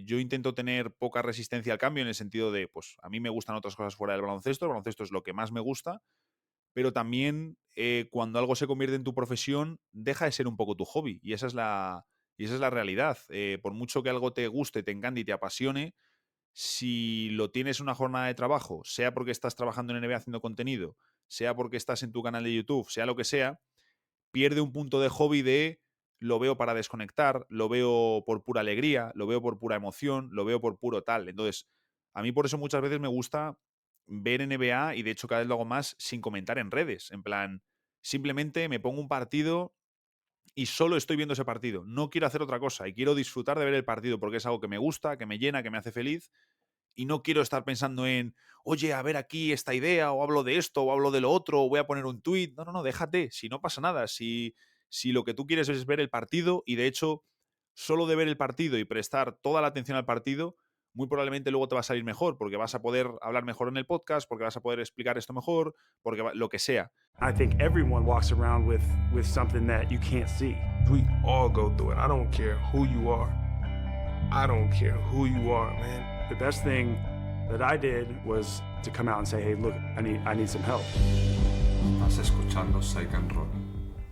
yo intento tener poca resistencia al cambio en el sentido de, pues a mí me gustan otras cosas fuera del baloncesto, el baloncesto es lo que más me gusta, pero también cuando algo se convierte en tu profesión, deja de ser un poco tu hobby. Y esa es la realidad. Por mucho que algo te guste, te encante y te apasione, si lo tienes una jornada de trabajo, sea porque estás trabajando en NBA haciendo contenido, sea porque estás en tu canal de YouTube, sea lo que sea, pierde un punto de hobby de lo veo para desconectar, lo veo por pura alegría, lo veo por pura emoción, lo veo por puro tal. Entonces, a mí por eso muchas veces me gusta ver NBA y de hecho cada vez lo hago más sin comentar en redes. En plan, simplemente me pongo un partido y solo estoy viendo ese partido. No quiero hacer otra cosa y quiero disfrutar de ver el partido porque es algo que me gusta, que me llena, que me hace feliz y no quiero estar pensando en, oye, a ver aquí esta idea, o hablo de esto, o hablo de lo otro, o voy a poner un tuit. No, no, no, déjate, si no pasa nada. Si lo que tú quieres es ver el partido, y de hecho, solo de ver el partido y prestar toda la atención al partido, muy probablemente luego te va a salir mejor, porque vas a poder hablar mejor en el podcast, porque vas a poder explicar esto mejor, porque lo que sea. I think everyone walks around with something that you can't see. We all go through it. I don't care who you are. I don't care who you are, man. The best thing that I did was to come out and say, hey, look, I need some help. Estás escuchando Psych and Roll,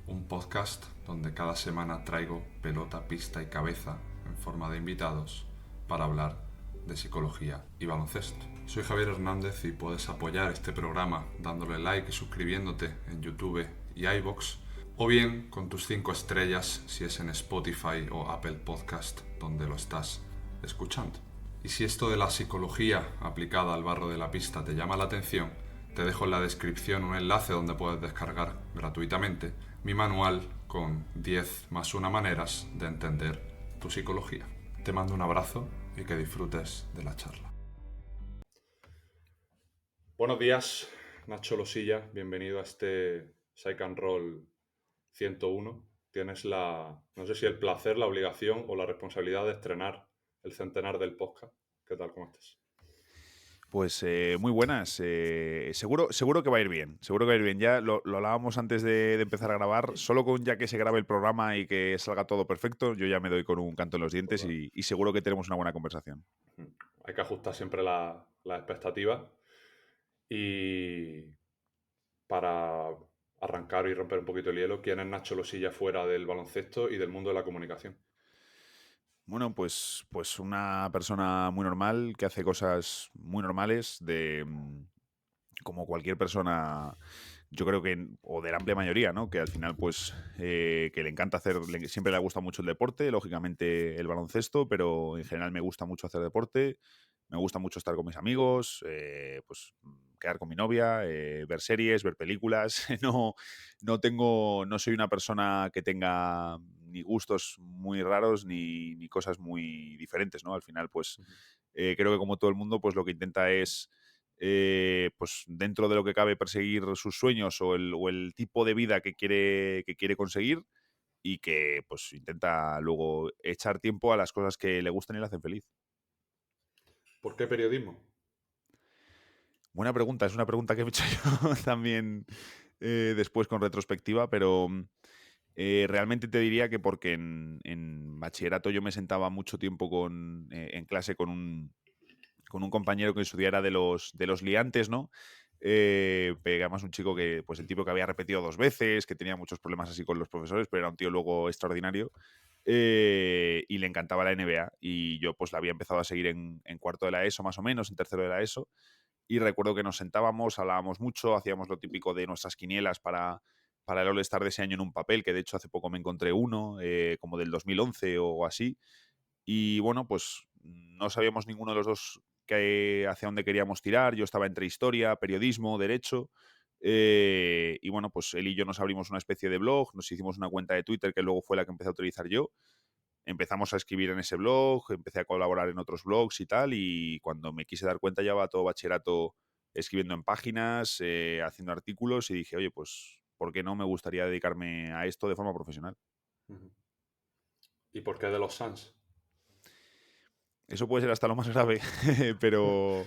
un podcast donde cada semana traigo pelota, pista y cabeza en forma de invitados para hablar de psicología y baloncesto. Soy Javier Hernández y puedes apoyar este programa dándole like y suscribiéndote en YouTube y iVoox, o bien con tus 5 estrellas si es en Spotify o Apple Podcast donde lo estás escuchando. Y si esto de la psicología aplicada al barro de la pista te llama la atención, te dejo en la descripción un enlace donde puedes descargar gratuitamente mi manual con 10 más 1 maneras de entender tu psicología. Te mando un abrazo y que disfrutes de la charla. Buenos días, Nacho Losilla. Bienvenido a este Psych and Roll 101. Tienes no sé si el placer, la obligación o la responsabilidad de estrenar el centenar del podcast. ¿Qué tal? ¿Cómo estás? Pues muy buenas. Seguro que va a ir bien. Seguro que va a ir bien. Ya lo hablábamos antes de empezar a grabar. Solo con ya que se grabe el programa y que salga todo perfecto, yo ya me doy con un canto en los dientes y seguro que tenemos una buena conversación. Hay que ajustar siempre las expectativas. Y para arrancar y romper un poquito el hielo, ¿quién es Nacho Losilla fuera del baloncesto y del mundo de la comunicación? Bueno, pues una persona muy normal que hace cosas muy normales como cualquier persona, yo creo que, o de la amplia mayoría, ¿no? Que al final, pues, que le encanta siempre le ha gustado mucho el deporte, lógicamente el baloncesto, pero en general me gusta mucho hacer deporte, me gusta mucho estar con mis amigos, pues quedar con mi novia, ver series, ver películas. No soy una persona que tenga ni gustos muy raros ni cosas muy diferentes, ¿no? Al final, pues, creo que como todo el mundo, pues lo que intenta es pues dentro de lo que cabe perseguir sus sueños o el tipo de vida que quiere conseguir y que pues intenta luego echar tiempo a las cosas que le gustan y le hacen feliz. ¿Por qué periodismo? Buena pregunta, es una pregunta que me he hecho yo también después con retrospectiva, pero realmente te diría que porque en bachillerato yo me sentaba mucho tiempo en clase con un compañero que en su día era de los liantes, ¿no? Pero además un chico que, pues el tipo que había repetido 2 veces, que tenía muchos problemas así con los profesores, pero era un tío luego extraordinario. Y le encantaba la NBA. Y yo pues la había empezado a seguir en cuarto de la ESO, más o menos, en tercero de la ESO. Y recuerdo que nos sentábamos, hablábamos mucho, hacíamos lo típico de nuestras quinielas para el All-Star de ese año en un papel, que de hecho hace poco me encontré uno, como del 2011 o así. Y bueno, pues no sabíamos ninguno de los dos hacia dónde queríamos tirar. Yo estaba entre historia, periodismo, derecho. Y bueno, pues él y yo nos abrimos una especie de blog, nos hicimos una cuenta de Twitter que luego fue la que empecé a utilizar yo. Empezamos a escribir en ese blog, empecé a colaborar en otros blogs y tal, y cuando me quise dar cuenta ya va todo bachillerato escribiendo en páginas, haciendo artículos, y dije, oye, pues, ¿por qué no me gustaría dedicarme a esto de forma profesional? ¿Y por qué de los Suns? Eso puede ser hasta lo más grave, pero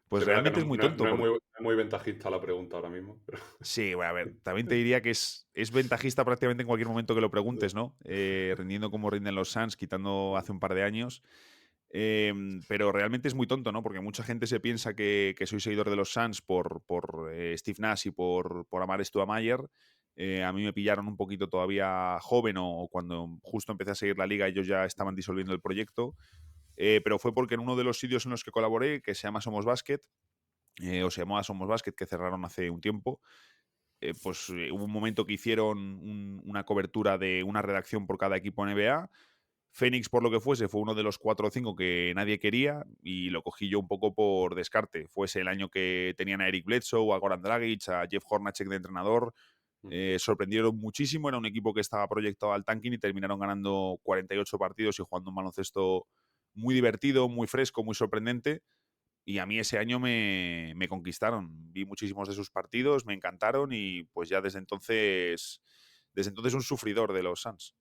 pues Es verdad que realmente es muy tonto. no es muy ventajista la pregunta ahora mismo. Pero... Sí, bueno, a ver, también te diría que es ventajista prácticamente en cualquier momento que lo preguntes, ¿no? Rindiendo como rinden los Suns, quitando hace un par de años. Pero realmente es muy tonto, ¿no? Porque mucha gente se piensa que soy seguidor de los Suns por Steve Nash y por amar esto a Mayer. A mí me pillaron un poquito todavía joven o cuando justo empecé a seguir la liga ellos ya estaban disolviendo el proyecto. Pero fue porque en uno de los sitios en los que colaboré, que se llama Somos Basket, o se llamaba Somos Basket, que cerraron hace un tiempo, hubo un momento que hicieron una cobertura de una redacción por cada equipo NBA. Phoenix, por lo que fuese, fue uno de los 4 o 5 que nadie quería y lo cogí yo un poco por descarte. Fuese el año que tenían a Eric Bledsoe, a Goran Dragic, a Jeff Hornacek de entrenador. Sorprendieron muchísimo. Era un equipo que estaba proyectado al tanking y terminaron ganando 48 partidos y jugando un baloncesto muy divertido, muy fresco, muy sorprendente. Y a mí ese año me conquistaron. Vi muchísimos de sus partidos, me encantaron y pues ya desde entonces un sufridor de los Suns.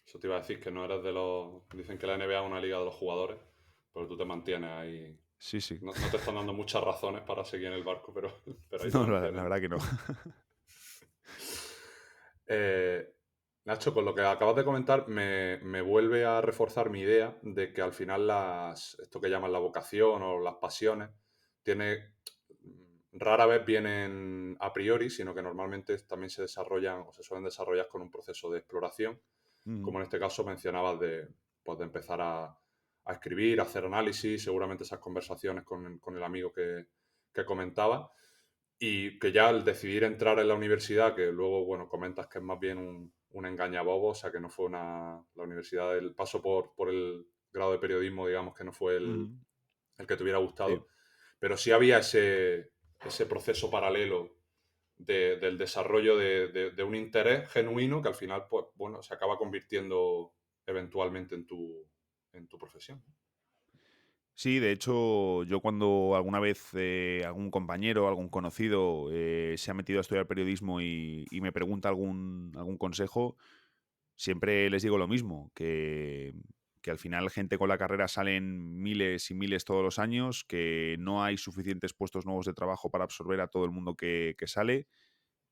Eso te iba a decir, que no eres de los... Dicen que la NBA es una liga de los jugadores, pero tú te mantienes ahí. Sí, sí. No te están dando muchas razones para seguir en el barco, pero ahí te No, la mantienes. verdad que no. Nacho, con lo que acabas de comentar, me vuelve a reforzar mi idea de que al final esto que llaman la vocación o las pasiones, rara vez vienen a priori, sino que normalmente también se desarrollan o se suelen desarrollar con un proceso de exploración, como en este caso mencionabas pues de empezar a escribir, a hacer análisis, seguramente esas conversaciones con el amigo que comentaba. Y que ya al decidir entrar en la universidad, que luego, bueno, comentas que es más bien un engañabobo, o sea, que no fue la universidad, el paso por el grado de periodismo, digamos, que no fue el que te hubiera Sí. gustado, pero sí había ese proceso paralelo del desarrollo de un interés genuino que al final, pues, bueno, se acaba convirtiendo eventualmente en tu profesión. Sí, de hecho, yo cuando alguna vez algún compañero, algún conocido se ha metido a estudiar periodismo y me pregunta algún consejo, siempre les digo lo mismo, que al final gente con la carrera salen miles y miles todos los años, que no hay suficientes puestos nuevos de trabajo para absorber a todo el mundo que sale.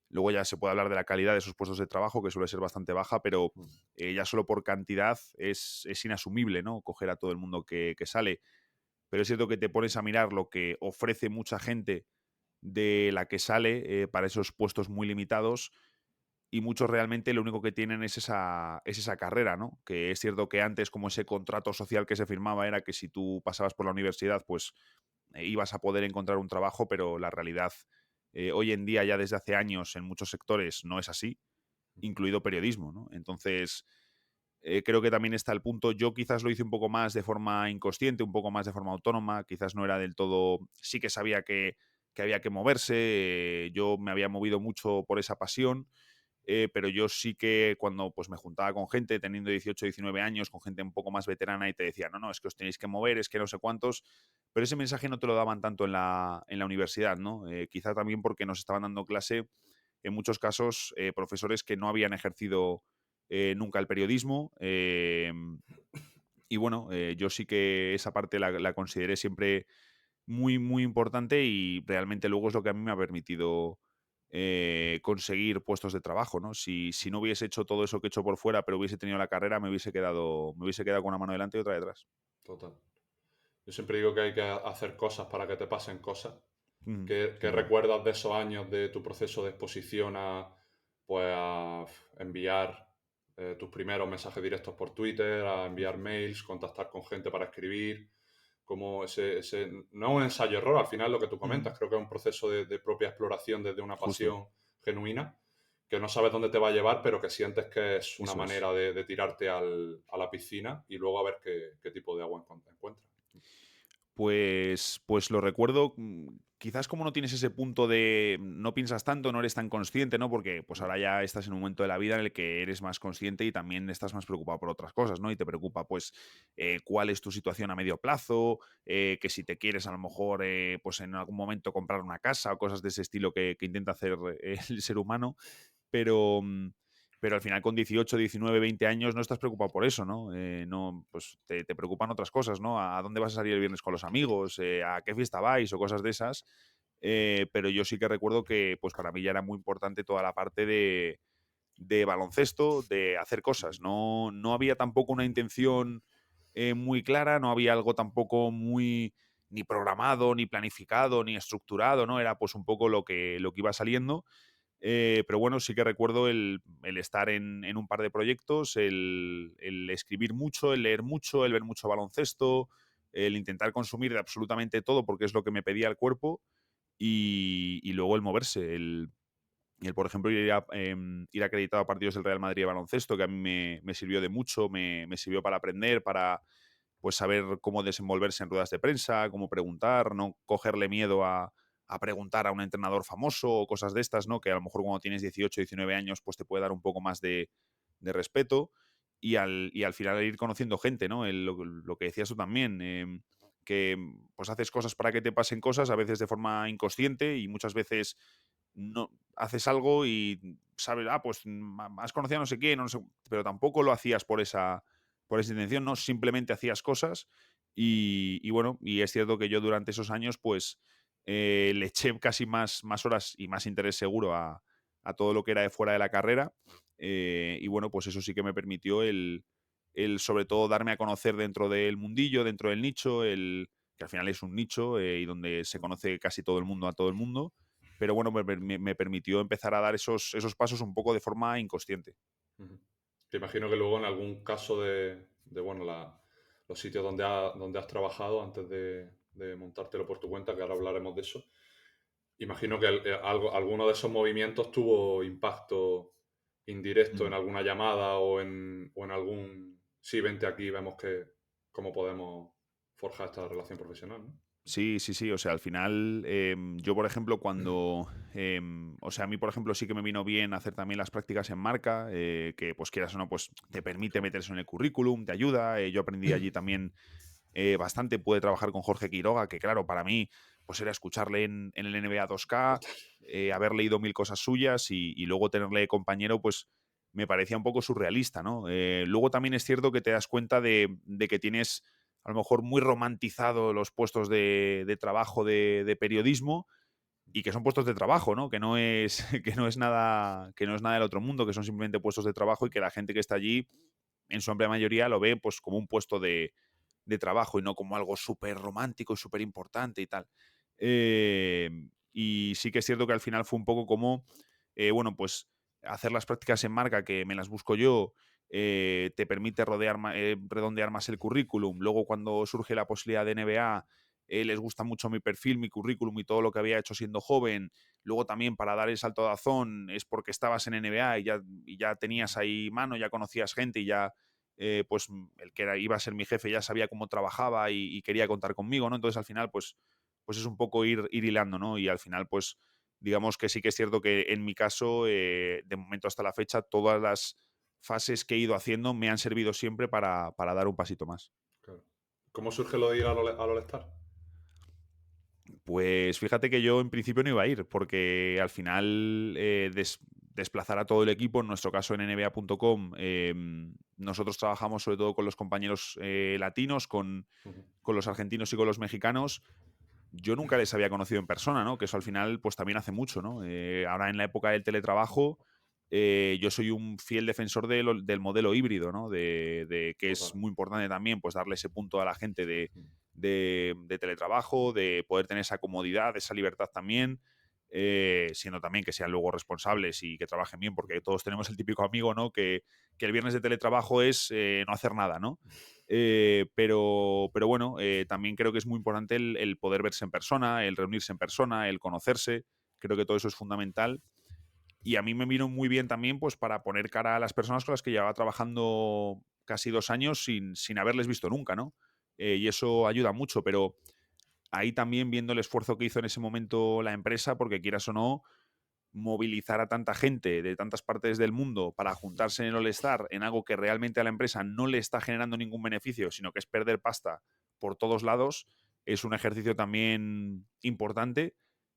Luego ya se puede hablar de la calidad de esos puestos de trabajo, que suele ser bastante baja, pero ya solo por cantidad es inasumible, ¿no? Coger a todo el mundo que sale. Pero es cierto que te pones a mirar lo que ofrece mucha gente de la que sale para esos puestos muy limitados y muchos realmente lo único que tienen es esa carrera, ¿no? Que es cierto que antes como ese contrato social que se firmaba era que si tú pasabas por la universidad pues ibas a poder encontrar un trabajo, pero la realidad hoy en día ya desde hace años en muchos sectores no es así, incluido periodismo, ¿no? Entonces creo que también está el punto, yo quizás lo hice un poco más de forma inconsciente, un poco más de forma autónoma, quizás no era del todo, sí que sabía que había que moverse, yo me había movido mucho por esa pasión, pero yo sí que cuando pues me juntaba con gente teniendo 18, 19 años, con gente un poco más veterana y te decía, no, es que os tenéis que mover, es que no sé cuántos, pero ese mensaje no te lo daban tanto en la universidad, ¿no? Quizá también porque nos estaban dando clase, en muchos casos, profesores que no habían ejercido nunca el periodismo. Y bueno, yo sí que esa parte la consideré siempre muy, muy importante y realmente luego es lo que a mí me ha permitido conseguir puestos de trabajo, ¿no? Si no hubiese hecho todo eso que he hecho por fuera, pero hubiese tenido la carrera, me hubiese quedado con una mano delante y otra detrás. Total. Yo siempre digo que hay que hacer cosas para que te pasen cosas. ¿Qué Sin duda. recuerdas de esos años de tu proceso de exposición a enviar tus primeros mensajes directos por Twitter, a enviar mails, contactar con gente para escribir? Como no es un ensayo-error, al final lo que tú comentas, creo que es un proceso de propia exploración desde una Justo, pasión genuina, que no sabes dónde te va a llevar, pero que sientes que es una eso es. manera de tirarte a la piscina y luego a ver qué tipo de agua encuentras. Pues lo recuerdo, quizás como no tienes ese punto de no piensas tanto, no eres tan consciente, ¿no? Porque pues ahora ya estás en un momento de la vida en el que eres más consciente y también estás más preocupado por otras cosas, ¿no? Y te preocupa pues cuál es tu situación a medio plazo, que si te quieres a lo mejor pues en algún momento comprar una casa o cosas de ese estilo que intenta hacer el ser humano, pero... pero al final con 18, 19, 20 años no estás preocupado por eso, ¿no? No, pues te preocupan otras cosas, ¿no? ¿A dónde vas a salir el viernes con los amigos? ¿A qué fiesta vais? O cosas de esas. Pero yo sí que recuerdo que pues para mí ya era muy importante toda la parte de baloncesto, de hacer cosas. No había tampoco una intención muy clara, no había algo tampoco muy ni programado, ni planificado, ni estructurado, ¿no? Era pues un poco lo que iba saliendo. Pero bueno, sí que recuerdo el estar en un par de proyectos, el escribir mucho, el leer mucho, el ver mucho baloncesto, el intentar consumir de absolutamente todo porque es lo que me pedía el cuerpo y luego el moverse, el, por ejemplo, ir acreditado a partidos del Real Madrid de baloncesto, que a mí me sirvió de mucho, me sirvió para aprender, para pues saber cómo desenvolverse en ruedas de prensa, cómo preguntar, no cogerle miedo a preguntar a un entrenador famoso o cosas de estas, ¿no? Que a lo mejor cuando tienes 18, 19 años, pues te puede dar un poco más de respeto y al final ir conociendo gente, ¿no? Lo que decías tú también, que pues haces cosas para que te pasen cosas, a veces de forma inconsciente y muchas veces no haces algo y sabes, pues has conocido a no sé quién, no sé, pero tampoco lo hacías por esa intención, no, simplemente hacías cosas y bueno, y es cierto que yo durante esos años pues le eché casi más horas y más interés seguro a todo lo que era de fuera de la carrera y bueno, pues eso sí que me permitió el sobre todo darme a conocer dentro del mundillo, dentro del nicho, que al final es un nicho y donde se conoce casi todo el mundo a todo el mundo, pero bueno, me permitió empezar a dar esos pasos un poco de forma inconsciente. Ujú. Te imagino que luego en algún caso de, bueno, los sitios donde has trabajado antes de montártelo por tu cuenta, que ahora hablaremos de eso, imagino que alguno de esos movimientos tuvo impacto indirecto en Mm. alguna llamada o en algún, sí, vente aquí, vemos cómo podemos forjar esta relación profesional, ¿no? Sí, sí, sí. O sea, al final, yo, por ejemplo, cuando. O sea, a mí, por ejemplo, sí que me vino bien hacer también las prácticas en marca, que, pues quieras o no, pues te permite Claro. meterse en el currículum, te ayuda. Yo aprendí allí también bastante. Pude trabajar con Jorge Quiroga, que, claro, para mí, pues era escucharle en el NBA 2K, Total. haber leído mil cosas suyas y luego tenerle de compañero, pues me parecía un poco surrealista, ¿no? Luego también es cierto que te das cuenta de que tienes a lo mejor muy romantizado los puestos de trabajo de periodismo y que son puestos de trabajo, ¿no? Que no es, que no es nada del otro mundo, que son simplemente puestos de trabajo y que la gente que está allí, en su amplia mayoría, lo ve pues como un puesto de trabajo y no como algo súper romántico y súper importante y tal. Eh, y sí que es cierto que al final fue un poco como, bueno, pues hacer las prácticas en marca, que me las busco yo, te permite redondear más el currículum. Luego, cuando surge la posibilidad de NBA, les gusta mucho mi perfil, mi currículum y todo lo que había hecho siendo joven. Luego también para dar el salto de Dazón es porque estabas en NBA y ya tenías ahí mano, ya conocías gente y ya pues el que iba a ser mi jefe ya sabía cómo trabajaba y quería contar conmigo, ¿no? Entonces al final pues es un poco ir hilando, ¿no? Y al final pues digamos que sí que es cierto que en mi caso, de momento hasta la fecha, todas las fases que he ido haciendo me han servido siempre para dar un pasito más. Claro. ¿Cómo surge lo de ir al All-Star? Pues fíjate que yo en principio no iba a ir, porque al final desplazar a todo el equipo, en nuestro caso en NBA.com, nosotros trabajamos sobre todo con los compañeros latinos, Ujú. con los argentinos y con los mexicanos. Yo nunca les había conocido en persona, ¿no? Que eso al final pues también hace mucho, ¿no? Ahora en la época del teletrabajo, yo soy un fiel defensor del modelo híbrido, ¿no? De que es Total. muy importante también pues darle ese punto a la gente de, Mm. de teletrabajo, de poder tener esa comodidad, esa libertad también, siendo también que sean luego responsables y que trabajen bien, porque todos tenemos el típico amigo, ¿no? Que el viernes de teletrabajo es no hacer nada, ¿no? Pero bueno, también creo que es muy importante el poder verse en persona, el reunirse en persona, el conocerse. Creo que todo eso es fundamental. Y a mí me vino muy bien también pues para poner cara a las personas con las que llevaba trabajando casi 2 años sin haberles visto nunca, ¿no? Y eso ayuda mucho, pero ahí también viendo el esfuerzo que hizo en ese momento la empresa, porque quieras o no, movilizar a tanta gente de tantas partes del mundo para juntarse en el All-Star en algo que realmente a la empresa no le está generando ningún beneficio, sino que es perder pasta por todos lados, es un ejercicio también importante.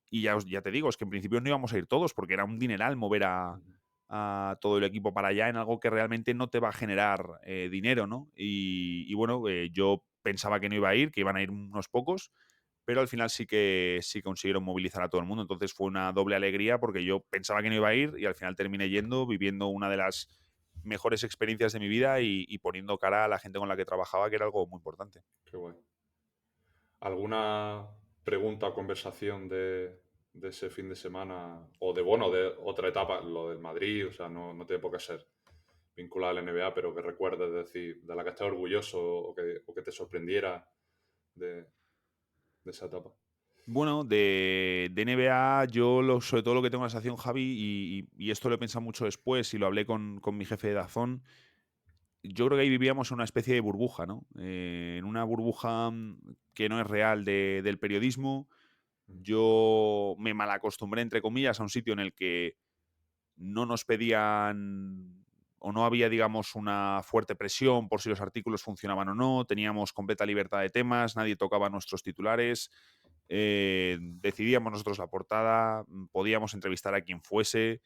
Y ya te digo, es que en principio no íbamos a ir todos porque era un dineral mover Ujú. a todo el equipo para allá en algo que realmente no te va a generar dinero, ¿no? Y bueno, yo pensaba que no iba a ir, que iban a ir unos pocos, pero al final sí consiguieron movilizar a todo el mundo. Entonces fue una doble alegría porque yo pensaba que no iba a ir y al final terminé yendo, viviendo una de las mejores experiencias de mi vida y poniendo cara a la gente con la que trabajaba, que era algo muy importante. Qué guay. ¿Alguna pregunta o conversación de ese fin de semana? O de otra etapa, lo del Madrid, o sea, no tiene por qué ser vinculada a la NBA, pero que recuerdes, decir, de la que estés orgulloso o que te sorprendiera de esa etapa. Bueno, de NBA, sobre todo lo que tengo la sensación, Javi, y esto lo he pensado mucho después y lo hablé con mi jefe de Dazón. Yo creo que ahí vivíamos en una especie de burbuja, ¿no? En una burbuja que no es real del periodismo. Yo me malacostumbré, entre comillas, a un sitio en el que no nos pedían o no había, digamos, una fuerte presión por si los artículos funcionaban o no. Teníamos completa libertad de temas, nadie tocaba nuestros titulares. Decidíamos nosotros la portada, podíamos entrevistar a quien fuese.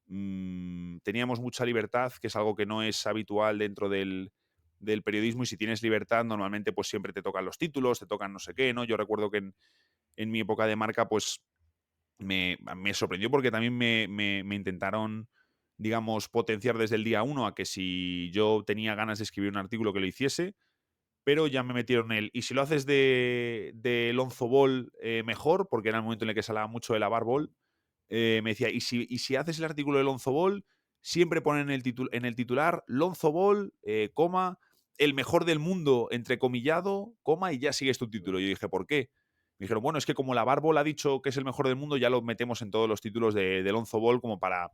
Teníamos mucha libertad, que es algo que no es habitual dentro del periodismo, y si tienes libertad normalmente pues siempre te tocan los títulos, te tocan no sé qué, ¿no? Yo recuerdo que en mi época de Marca pues me sorprendió porque también me intentaron, digamos, potenciar desde el día uno a que si yo tenía ganas de escribir un artículo que lo hiciese, pero ya me metieron y si lo haces de Lonzo Ball, mejor, porque era el momento en el que se hablaba mucho de la Bar Ball. Me decía, y si haces el artículo de Lonzo Ball, siempre ponen en el titular Lonzo Ball, coma, el mejor del mundo, entrecomillado, coma, y ya sigues tu título. Y yo dije, ¿por qué? Me dijeron, bueno, es que como la Bar Ball ha dicho que es el mejor del mundo, ya lo metemos en todos los títulos de Lonzo Ball como para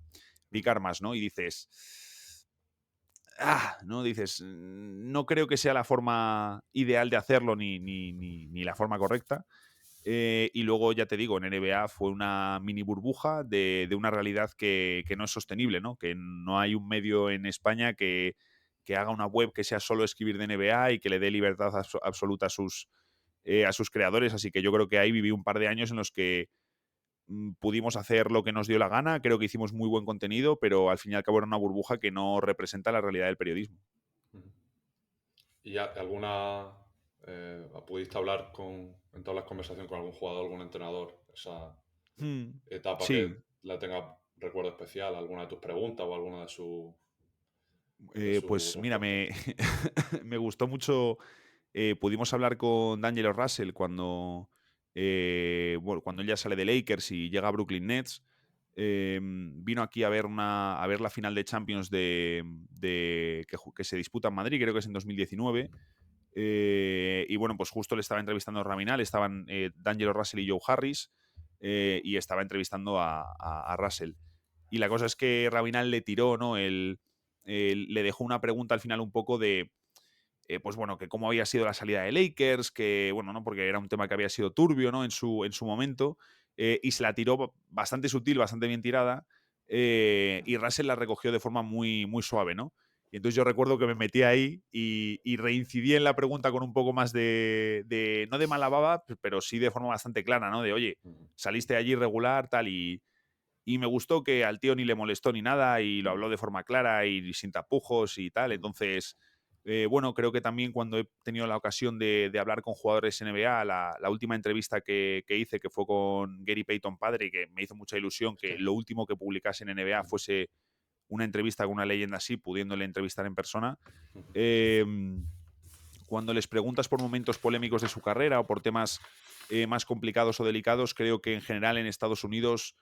picar más, ¿no? Y dices, ¿no? Dices, no creo que sea la forma ideal de hacerlo ni la forma correcta. Y luego, ya te digo, en NBA fue una mini burbuja de una realidad que no es sostenible, ¿no? Que no hay un medio en España que haga una web que sea solo escribir de NBA y que le dé libertad absoluta a sus creadores. Así que yo creo que ahí viví un par de años en los que pudimos hacer lo que nos dio la gana. Creo que hicimos muy buen contenido, pero al fin y al cabo era una burbuja que no representa la realidad del periodismo. ¿Y pudiste hablar en todas las conversaciones con algún jugador, algún entrenador, esa etapa Sí, que la tenga recuerdo especial, alguna de tus preguntas o alguna de su pues mira, respuesta? me gustó mucho. Pudimos hablar con D'Angelo Russell cuando él ya sale de Lakers y llega a Brooklyn Nets. Vino aquí a ver la final de Champions que se disputa en Madrid, creo que es en 2019. Y bueno, pues justo le estaba entrevistando a Raminal, estaban D'Angelo Russell y Joe Harris, y estaba entrevistando a Russell. Y la cosa es que Raminal le tiró, ¿no? Le dejó una pregunta al final un poco de, pues bueno, que cómo había sido la salida de Lakers, que bueno, ¿no? Porque era un tema que había sido turbio, ¿no? En su momento, y se la tiró bastante sutil, bastante bien tirada, y Russell la recogió de forma muy, muy suave, ¿no? Y entonces yo recuerdo que me metí ahí y reincidí en la pregunta con un poco más no de mala baba, pero sí de forma bastante clara, ¿no? De, oye, saliste allí regular, tal, y me gustó que al tío ni le molestó ni nada y lo habló de forma clara y sin tapujos y tal. Entonces, bueno, creo que también cuando he tenido la ocasión de hablar con jugadores NBA, la última entrevista que hice, que fue con Gary Payton padre, y que me hizo mucha ilusión que lo último que publicase en NBA fuese una entrevista con una leyenda así, pudiéndole entrevistar en persona. Eh, Cuando les preguntas por momentos polémicos de su carrera o por temas más complicados o delicados, creo que en general en Estados Unidos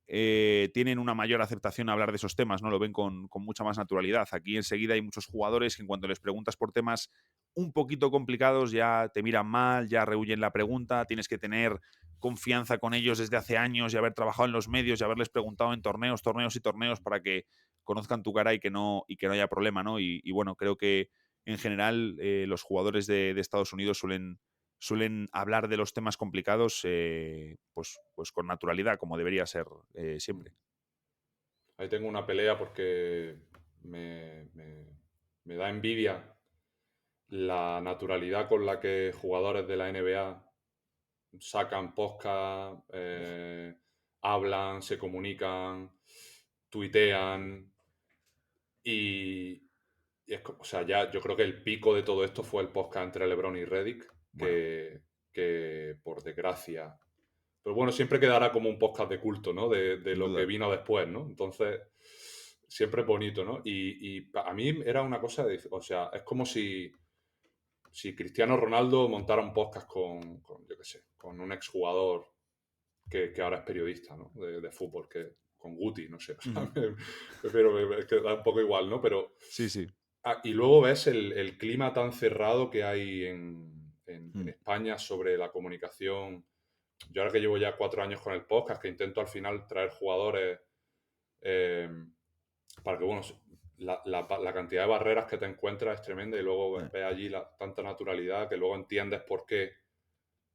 tienen una mayor aceptación a hablar de esos temas, ¿no? Lo ven con mucha más naturalidad. Aquí enseguida hay muchos jugadores que en cuanto les preguntas por temas un poquito complicados ya te miran mal, ya rehuyen la pregunta, tienes que tener confianza con ellos desde hace años y haber trabajado en los medios y haberles preguntado en torneos y torneos para que conozcan tu cara y que no haya problema, ¿no? Y bueno, creo que en general los jugadores de Estados Unidos suelen hablar de los temas complicados pues con naturalidad, como debería ser siempre. Ahí tengo una pelea porque me da envidia la naturalidad con la que jugadores de la NBA sacan podcast, hablan, se comunican, tuitean y o sea, ya yo creo que el pico de todo esto fue el podcast entre LeBron y Redick, Bueno, que por desgracia. Pero bueno, siempre quedará como un podcast de culto, ¿no? De sin lo que duda. vino después, ¿no? Entonces, siempre es bonito, ¿no? A mí era una cosa de, o sea, es como si Cristiano Ronaldo montara un podcast con yo qué sé, con un exjugador que ahora es periodista, ¿no? De fútbol, con Guti, no sé. O sea, prefiero, es que da un poco igual, ¿no? Pero Sí, sí. y luego ves el clima tan cerrado que hay en Mm. España sobre la comunicación. Yo ahora que llevo ya 4 años con el podcast, que intento al final traer jugadores eh, para que, bueno, la cantidad de barreras que te encuentras es tremenda y luego ves allí tanta naturalidad que luego entiendes por qué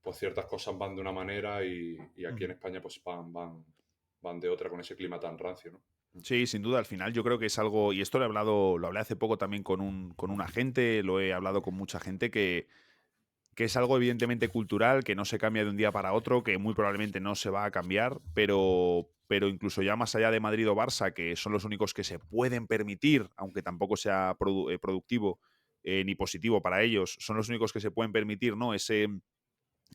pues ciertas cosas van de una manera y aquí en España pues van de otra con ese clima tan rancio, ¿no? Sí, sin duda, al final yo creo que es algo, y esto lo hablé hace poco también con un agente, lo he hablado con mucha gente, que es algo evidentemente cultural, que no se cambia de un día para otro, que muy probablemente no se va a cambiar, pero incluso ya más allá de Madrid o Barça, que son los únicos que se pueden permitir, aunque tampoco sea productivo ni positivo para ellos, son los únicos que se pueden permitir, ¿no? Ese,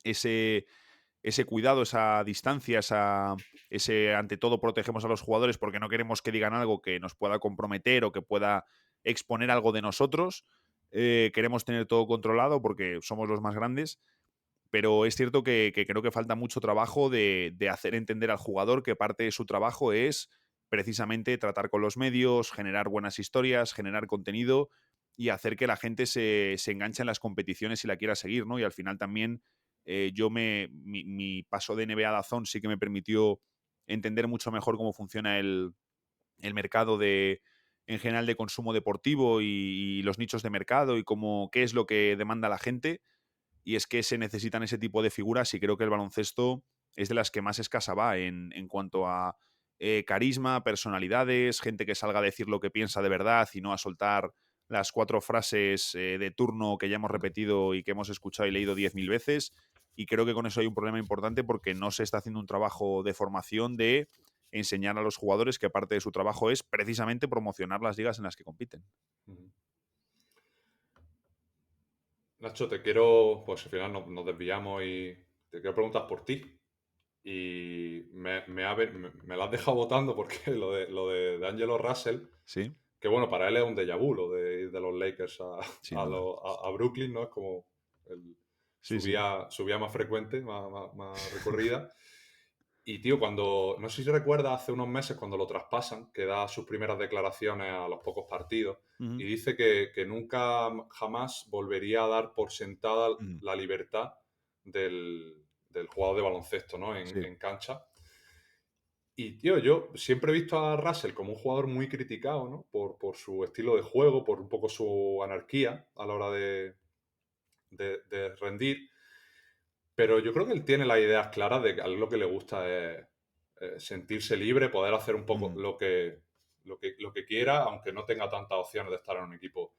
ese cuidado, esa distancia, ese ante todo protegemos a los jugadores porque no queremos que digan algo que nos pueda comprometer o que pueda exponer algo de nosotros. Queremos tener todo controlado porque somos los más grandes, pero es cierto que creo que falta mucho trabajo de hacer entender al jugador que parte de su trabajo es precisamente tratar con los medios, generar buenas historias, generar contenido y hacer que la gente se enganche en las competiciones y la quiera seguir, ¿no? Y al final también mi paso de NBA a DAZN sí que me permitió entender mucho mejor cómo funciona el mercado en general de consumo deportivo y los nichos de mercado y qué es lo que demanda la gente. Y es que se necesitan ese tipo de figuras y creo que el baloncesto es de las que más escasa va en cuanto a carisma, personalidades, gente que salga a decir lo que piensa de verdad y no a soltar las 4 frases de turno que ya hemos repetido y que hemos escuchado y leído 10.000 veces. Y creo que con eso hay un problema importante porque no se está haciendo un trabajo de formación de enseñar a los jugadores que parte de su trabajo es precisamente promocionar las ligas en las que compiten. Nacho, pues al final nos desviamos y te quiero preguntar por ti. Y me lo has dejado votando porque lo de Angelo Russell, ¿Sí? que bueno, para él es un déjà vu lo de ir de los Lakers Sin duda. a Brooklyn, ¿no? Es como Sí, su sí. vía más frecuente, más recorrida. Y tío, no sé si recuerdas hace unos meses cuando lo traspasan, que da sus primeras declaraciones a los pocos partidos y dice que nunca jamás volvería a dar por sentada la libertad del jugador de baloncesto, ¿no? Sí. En cancha. Y, tío, yo siempre he visto a Russell como un jugador muy criticado, ¿no? Por su estilo de juego, por un poco su anarquía a la hora de rendir. Pero yo creo que él tiene las ideas claras de que a él lo que le gusta es sentirse libre, poder hacer un poco lo que quiera, aunque no tenga tantas opciones de estar en un equipo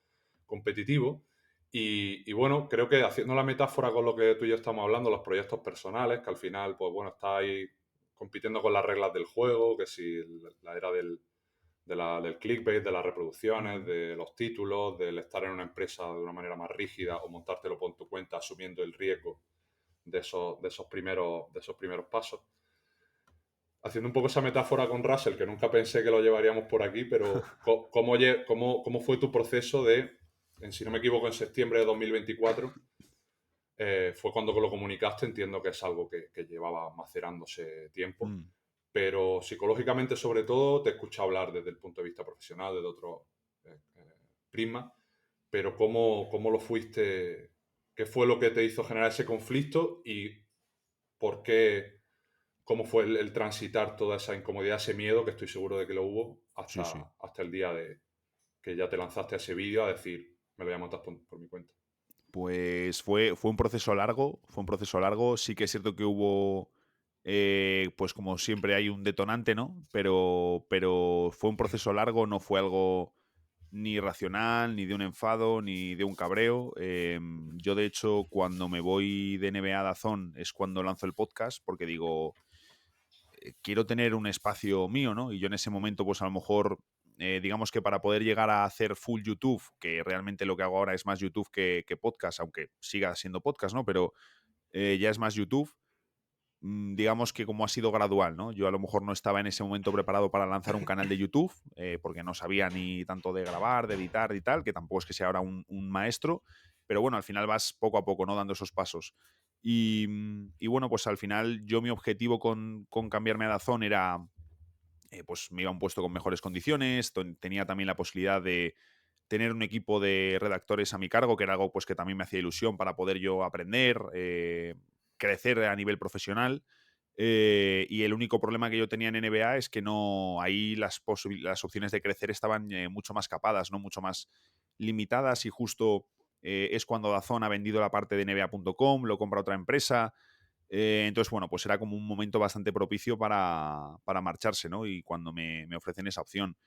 competitivo. Y bueno, creo que haciendo la metáfora con lo que tú y yo estamos hablando, los proyectos personales, que al final, pues bueno, está ahí compitiendo con las reglas del juego, que si la era del clickbait, de las reproducciones, de los títulos, del estar en una empresa de una manera más rígida o montártelo por tu cuenta asumiendo el riesgo de esos primeros pasos. Haciendo un poco esa metáfora con Russell, que nunca pensé que lo llevaríamos por aquí, pero ¿cómo fue tu proceso si no me equivoco, en septiembre de 2024? Fue cuando lo comunicaste, entiendo que es algo que llevaba macerándose tiempo, pero psicológicamente sobre todo te escuché hablar desde el punto de vista profesional, desde otro prisma, pero ¿cómo lo fuiste? ¿Qué fue lo que te hizo generar ese conflicto y por qué, cómo fue el transitar toda esa incomodidad, ese miedo, que estoy seguro de que lo hubo, Sí, sí. hasta el día de que ya te lanzaste a ese vídeo a decir, me lo voy a montar por mi cuenta? Pues fue un proceso largo, sí que es cierto que hubo, pues como siempre hay un detonante, ¿no? Pero fue un proceso largo, no fue algo ni racional, ni de un enfado, ni de un cabreo. Yo, de hecho, cuando me voy de NBA a DAZN es cuando lanzo el podcast, porque digo, quiero tener un espacio mío, ¿no? Y yo en ese momento, pues a lo mejor, digamos que para poder llegar a hacer full YouTube, que realmente lo que hago ahora es más YouTube que podcast, aunque siga siendo podcast, ¿no? Pero ya es más YouTube. digamos que como ha sido gradual, ¿no? Yo a lo mejor no estaba en ese momento preparado para lanzar un canal de YouTube, porque no sabía ni tanto de grabar, de editar y tal, que tampoco es que sea ahora un maestro, pero bueno, al final vas poco a poco, ¿no? Dando esos pasos. Y bueno, pues al final yo mi objetivo con cambiarme a DAZN era, pues me iba a un puesto con mejores condiciones, tenía también la posibilidad de tener un equipo de redactores a mi cargo, que era algo pues que también me hacía ilusión para poder yo aprender, crecer a nivel profesional. Y el único problema que yo tenía en NBA es que no, ahí las opciones de crecer estaban mucho más capadas, ¿no? Mucho más limitadas, y justo es cuando DAZN ha vendido la parte de NBA.com, lo compra otra empresa. Entonces, bueno, pues era como un momento bastante propicio para marcharse, ¿no? Y cuando me ofrecen esa opción.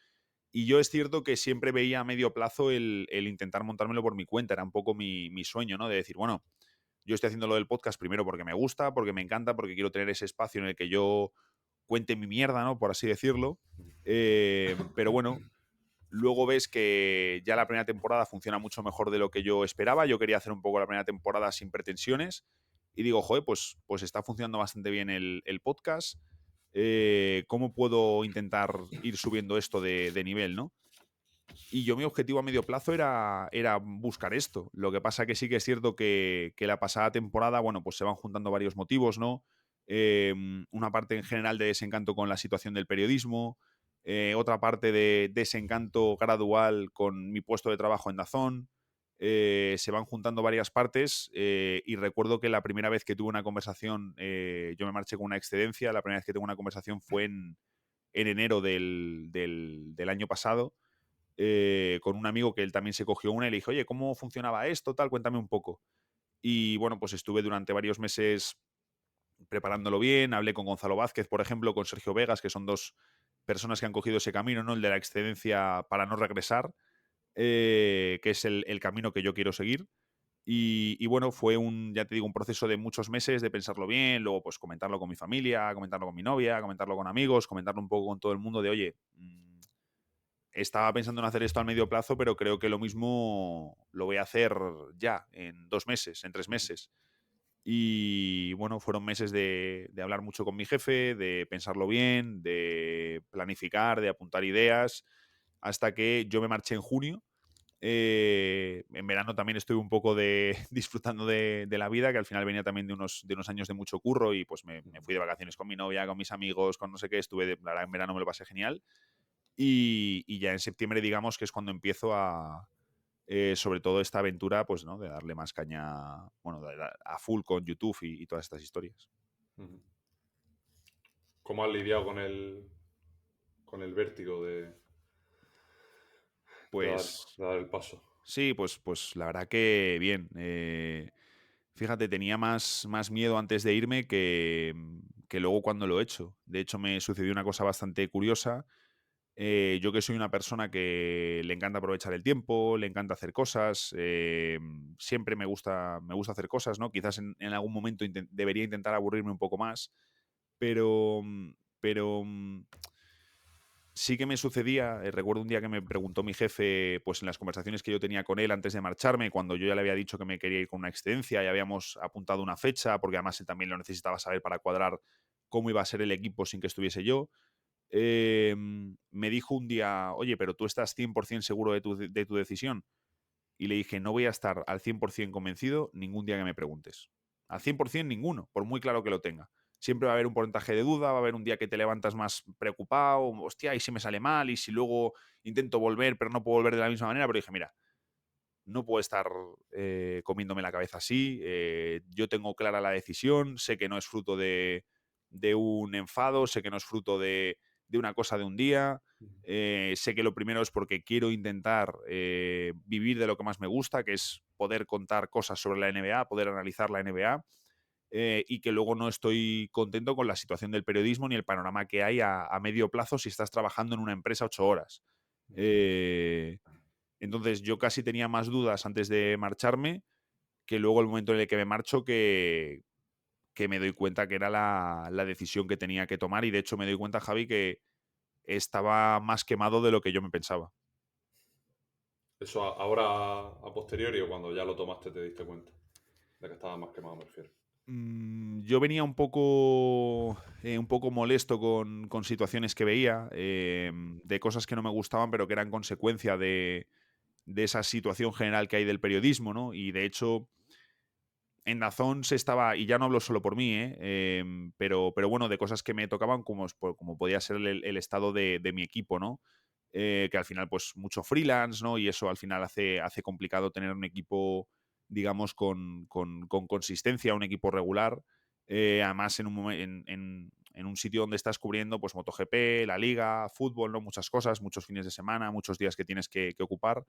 Y yo es cierto que siempre veía a medio plazo el intentar montármelo por mi cuenta. Era un poco mi sueño, ¿no? De decir, bueno, yo estoy haciendo lo del podcast primero porque me gusta, porque me encanta, porque quiero tener ese espacio en el que yo cuente mi mierda, ¿no? Por así decirlo. Pero bueno, luego ves que ya la primera temporada funciona mucho mejor de lo que yo esperaba. Yo quería hacer un poco la primera temporada sin pretensiones. Y digo, joder, pues está funcionando bastante bien el podcast. ¿Cómo puedo intentar ir subiendo esto de nivel, no? Y yo mi objetivo a medio plazo era buscar esto. Lo que pasa que sí que es cierto que la pasada temporada, bueno, pues se van juntando varios motivos, ¿no? Una parte en general de desencanto con la situación del periodismo, otra parte de desencanto gradual con mi puesto de trabajo en DAZN. Se van juntando varias partes, y recuerdo que la primera vez que tuve una conversación, yo me marché con una excedencia. La primera vez que tuve una conversación fue en enero del año pasado, con un amigo que él también se cogió una, y le dije, oye, ¿cómo funcionaba esto? Tal, cuéntame un poco. Y bueno, pues estuve durante varios meses preparándolo bien. Hablé con Gonzalo Vázquez, por ejemplo, con Sergio Vegas, que son dos personas que han cogido ese camino, ¿no? El de la excedencia para no regresar, que es el camino que yo quiero seguir. Y bueno, fue ya te digo, un proceso de muchos meses de pensarlo bien, luego pues comentarlo con mi familia, comentarlo con mi novia, comentarlo con amigos, comentarlo un poco con todo el mundo de, oye, estaba pensando en hacer esto al medio plazo, pero creo que lo mismo lo voy a hacer ya, en 2 meses, en 3 meses. Y bueno, fueron meses de hablar mucho con mi jefe, de pensarlo bien, de planificar, de apuntar ideas, hasta que yo me marché en junio. En verano también estuve un poco disfrutando de la vida, que al final venía también de unos años de mucho curro, y pues me fui de vacaciones con mi novia, con mis amigos, con no sé qué. La verdad, en verano me lo pasé genial. Y ya en septiembre, digamos, que es cuando empiezo sobre todo esta aventura, pues, ¿no? De darle más caña, bueno, a full con YouTube y todas estas historias. Ujú. ¿Cómo has lidiado con el vértigo de Pues de dar el paso? sí, pues la verdad que bien. Fíjate, tenía más miedo antes de irme que luego cuando lo he hecho. De hecho, me sucedió una cosa bastante curiosa. Yo, que soy una persona que le encanta aprovechar el tiempo, le encanta hacer cosas, siempre me gusta hacer cosas, ¿no? Quizás en algún momento debería intentar aburrirme un poco más, pero, pero sí que me sucedía. Recuerdo un día que me preguntó mi jefe, pues en las conversaciones que yo tenía con él antes de marcharme, cuando yo ya le había dicho que me quería ir con una excedencia y habíamos apuntado una fecha, porque además él también lo necesitaba saber para cuadrar cómo iba a ser el equipo sin que estuviese yo. Me dijo un día, oye, pero tú estás 100% seguro de tu decisión. Y le dije, no voy a estar al 100% convencido ningún día que me preguntes. Al 100% ninguno, por muy claro que lo tenga. Siempre va a haber un porcentaje de duda, va a haber un día que te levantas más preocupado, hostia, y si me sale mal, y si luego intento volver, pero no puedo volver de la misma manera. Pero dije, mira, no puedo estar comiéndome la cabeza así. Yo tengo clara la decisión, sé que no es fruto de un enfado, sé que no es fruto de una cosa de un día. Sé que lo primero es porque quiero intentar vivir de lo que más me gusta, que es poder contar cosas sobre la NBA, poder analizar la NBA, y que luego no estoy contento con la situación del periodismo ni el panorama que hay a medio plazo si estás trabajando en una empresa 8 horas. Entonces yo casi tenía más dudas antes de marcharme que luego el momento en el que me marcho, que me doy cuenta que era la decisión que tenía que tomar. Y de hecho me doy cuenta, Javi, que estaba más quemado de lo que yo me pensaba. Eso ahora a posteriori o cuando ya lo tomaste te diste cuenta de que estaba más quemado, me refiero. Yo venía un poco molesto con situaciones que veía, de cosas que no me gustaban, pero que eran consecuencia de esa situación general que hay del periodismo, ¿no? Y de hecho, en Dazón se estaba, y ya no hablo solo por mí, pero bueno, de cosas que me tocaban, como podía ser el estado de mi equipo, ¿no? Que al final, pues, mucho freelance, ¿no? Y eso al final hace complicado tener un equipo, digamos, con consistencia, un equipo regular. Además, en un sitio donde estás cubriendo, pues, MotoGP, la Liga, fútbol, ¿no? Muchas cosas, muchos fines de semana, muchos días que tienes que ocupar.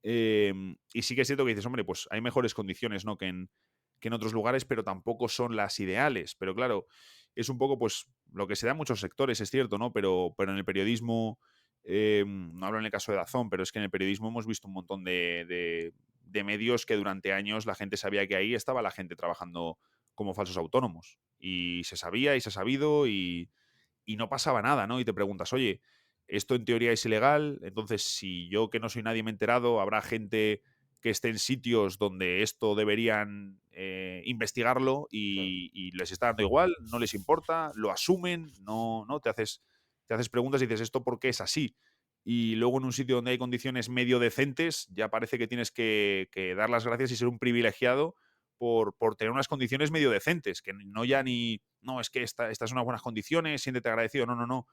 Y sí que es cierto que dices, hombre, pues hay mejores condiciones, ¿no? Que en otros lugares, pero tampoco son las ideales. Pero claro, es un poco, pues, lo que se da en muchos sectores, es cierto, ¿no? Pero en el periodismo, no hablo en el caso de Dazón, pero es que en el periodismo hemos visto un montón de medios que durante años la gente sabía que ahí estaba la gente trabajando como falsos autónomos. Y se sabía y se ha sabido y no pasaba nada, ¿no? Y te preguntas, oye, esto en teoría es ilegal, entonces si yo que no soy nadie me he enterado, habrá gente que esté en sitios donde esto deberían investigarlo Claro. y les está dando igual, no les importa, lo asumen, no te haces preguntas y dices, ¿esto por qué es así? Y luego en un sitio donde hay condiciones medio decentes, ya parece que tienes que dar las gracias y ser un privilegiado por tener unas condiciones medio decentes, que no ya ni, no, es que estas son unas buenas condiciones, siéntete agradecido, no.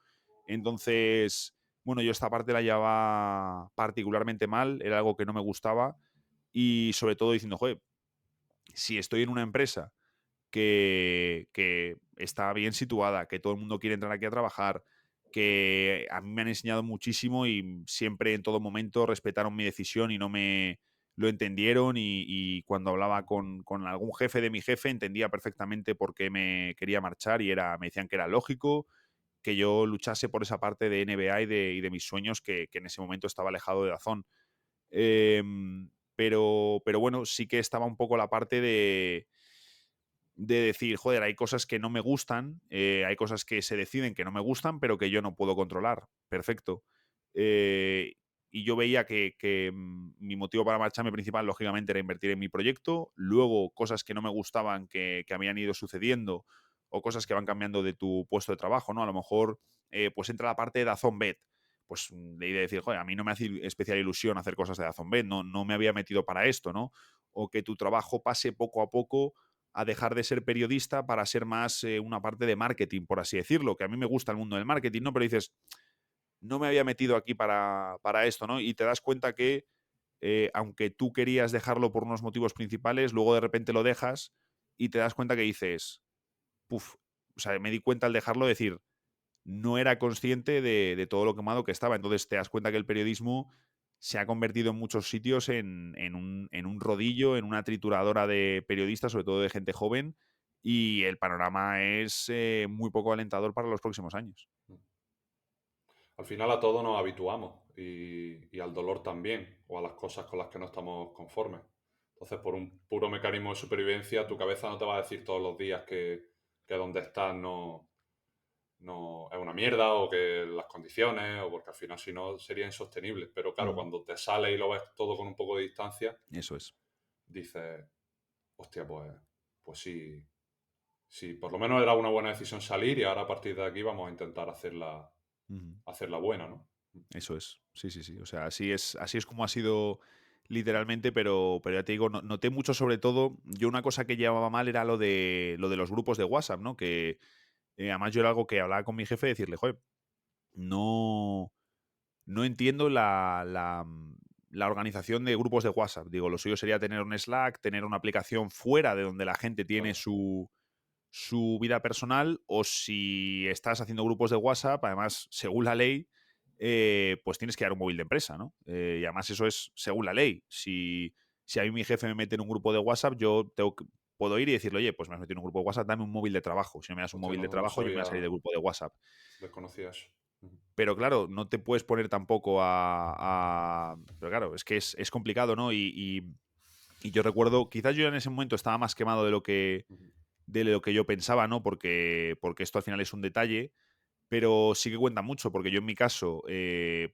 Entonces, bueno, yo esta parte la llevaba particularmente mal, era algo que no me gustaba y sobre todo diciendo, joder, si estoy en una empresa que está bien situada, que todo el mundo quiere entrar aquí a trabajar, que a mí me han enseñado muchísimo y siempre en todo momento respetaron mi decisión y no me lo entendieron y cuando hablaba con algún jefe de mi jefe entendía perfectamente por qué me quería marchar y me decían que era lógico que yo luchase por esa parte de NBA y de mis sueños que en ese momento estaba alejado de Dazón. Pero bueno, sí que estaba un poco la parte de decir, joder, hay cosas que no me gustan, hay cosas que se deciden que no me gustan, pero que yo no puedo controlar. Perfecto. Y yo veía que mi motivo para marcharme principal, lógicamente, era invertir en mi proyecto. Luego, cosas que no me gustaban que habían ido sucediendo o cosas que van cambiando de tu puesto de trabajo, ¿no? A lo mejor, pues entra la parte de Dazón Bet. Pues de decir, joder, a mí no me hace especial ilusión hacer cosas de Dazón Bet, no me había metido para esto, ¿no? O que tu trabajo pase poco a poco a dejar de ser periodista para ser más una parte de marketing, por así decirlo, que a mí me gusta el mundo del marketing, ¿no? Pero dices, no me había metido aquí para esto, ¿no? Y te das cuenta que, aunque tú querías dejarlo por unos motivos principales, luego de repente lo dejas y te das cuenta que dices, puf, o sea, me di cuenta al dejarlo decir, no era consciente de todo lo quemado que estaba. Entonces te das cuenta que el periodismo se ha convertido en muchos sitios en un rodillo, en una trituradora de periodistas, sobre todo de gente joven, y el panorama es muy poco alentador para los próximos años. Al final a todo nos habituamos y al dolor también, o a las cosas con las que no estamos conformes. Entonces, por un puro mecanismo de supervivencia, tu cabeza no te va a decir todos los días que donde estás no es una mierda o que las condiciones, o porque al final si no sería insostenible. Pero claro, cuando te sale y lo ves todo con un poco de distancia, Eso es. dices, hostia, pues sí, por lo menos era una buena decisión salir y ahora a partir de aquí vamos a intentar hacerla buena, ¿no? Eso es. Sí. O sea, así es como ha sido literalmente, pero ya te digo, noté mucho sobre todo, yo una cosa que llevaba mal era lo de los grupos de WhatsApp, ¿no? Que además yo era algo que hablaba con mi jefe, decirle, joder, no entiendo la organización de grupos de WhatsApp. Digo, lo suyo sería tener un Slack, tener una aplicación fuera de donde la gente tiene Claro. su vida personal, o si estás haciendo grupos de WhatsApp, además, según la ley, pues tienes que dar un móvil de empresa, ¿no? Y además eso es según la ley. Si a mí mi jefe me mete en un grupo de WhatsApp, yo puedo ir y decirle, oye, pues me has metido en un grupo de WhatsApp, dame un móvil de trabajo. Si no me das un Hostia, móvil de no trabajo, yo me voy a sabía, salir del grupo de WhatsApp. desconocía eso. Ujú. Pero claro, no te puedes poner tampoco pero claro, es que es complicado, ¿no? Y yo recuerdo, quizás yo en ese momento estaba más quemado de lo que, Ujú. de lo que yo pensaba, ¿no? Porque esto al final es un detalle, pero sí que cuenta mucho, porque yo en mi caso,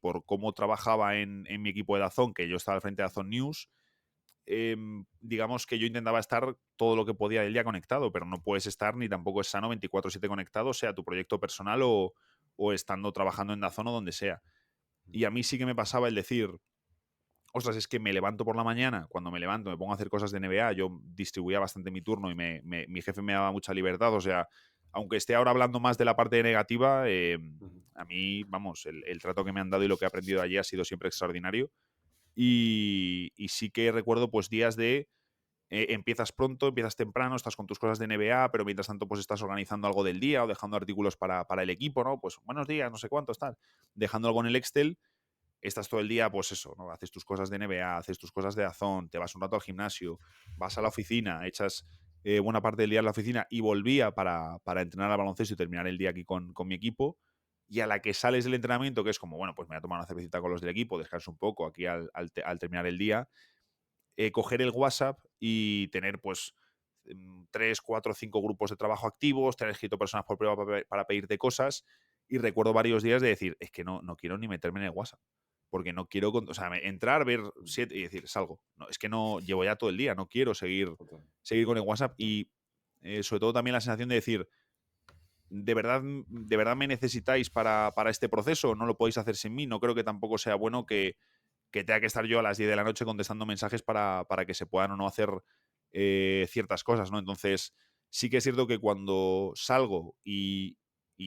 por cómo trabajaba en mi equipo de Dazón, que yo estaba al frente de Dazón News, digamos que yo intentaba estar todo lo que podía del día conectado, pero no puedes estar ni tampoco es sano 24/7 conectado, sea tu proyecto personal o estando trabajando en Dazón o donde sea. Y a mí sí que me pasaba el decir, ostras, es que me levanto por la mañana, cuando me levanto me pongo a hacer cosas de NBA, yo distribuía bastante mi turno y mi jefe me daba mucha libertad, o sea, aunque esté ahora hablando más de la parte negativa, a mí, vamos, el trato que me han dado y lo que he aprendido allí ha sido siempre extraordinario. Y sí que recuerdo pues días de empiezas pronto, empiezas temprano, estás con tus cosas de NBA, pero mientras tanto pues estás organizando algo del día o dejando artículos para el equipo, ¿no? Pues buenos días, no sé cuántos, tal. Dejando algo en el Excel, estás todo el día, pues eso, ¿no? Haces tus cosas de NBA, haces tus cosas de Dazón, te vas un rato al gimnasio, vas a la oficina, echas buena parte del día en la oficina y volvía para entrenar al baloncesto y terminar el día aquí con mi equipo. Y a la que sales del entrenamiento, que es como, bueno, pues me voy a tomar una cervecita con los del equipo, descanso un poco aquí al terminar el día, coger el WhatsApp y tener pues 3, 4, 5 grupos de trabajo activos, tener escrito personas por prueba para pedirte cosas. Y recuerdo varios días de decir, es que no quiero ni meterme en el WhatsApp. Porque no quiero, o sea, entrar, ver 7 y decir, salgo. No, es que no, llevo ya todo el día, no quiero seguir con el WhatsApp. Y sobre todo también la sensación de decir, ¿de verdad me necesitáis para este proceso? ¿No lo podéis hacer sin mí? No creo que tampoco sea bueno que tenga que estar yo a las 10 de la noche contestando mensajes para que se puedan o no hacer ciertas cosas, ¿no? Entonces, sí que es cierto que cuando salgo y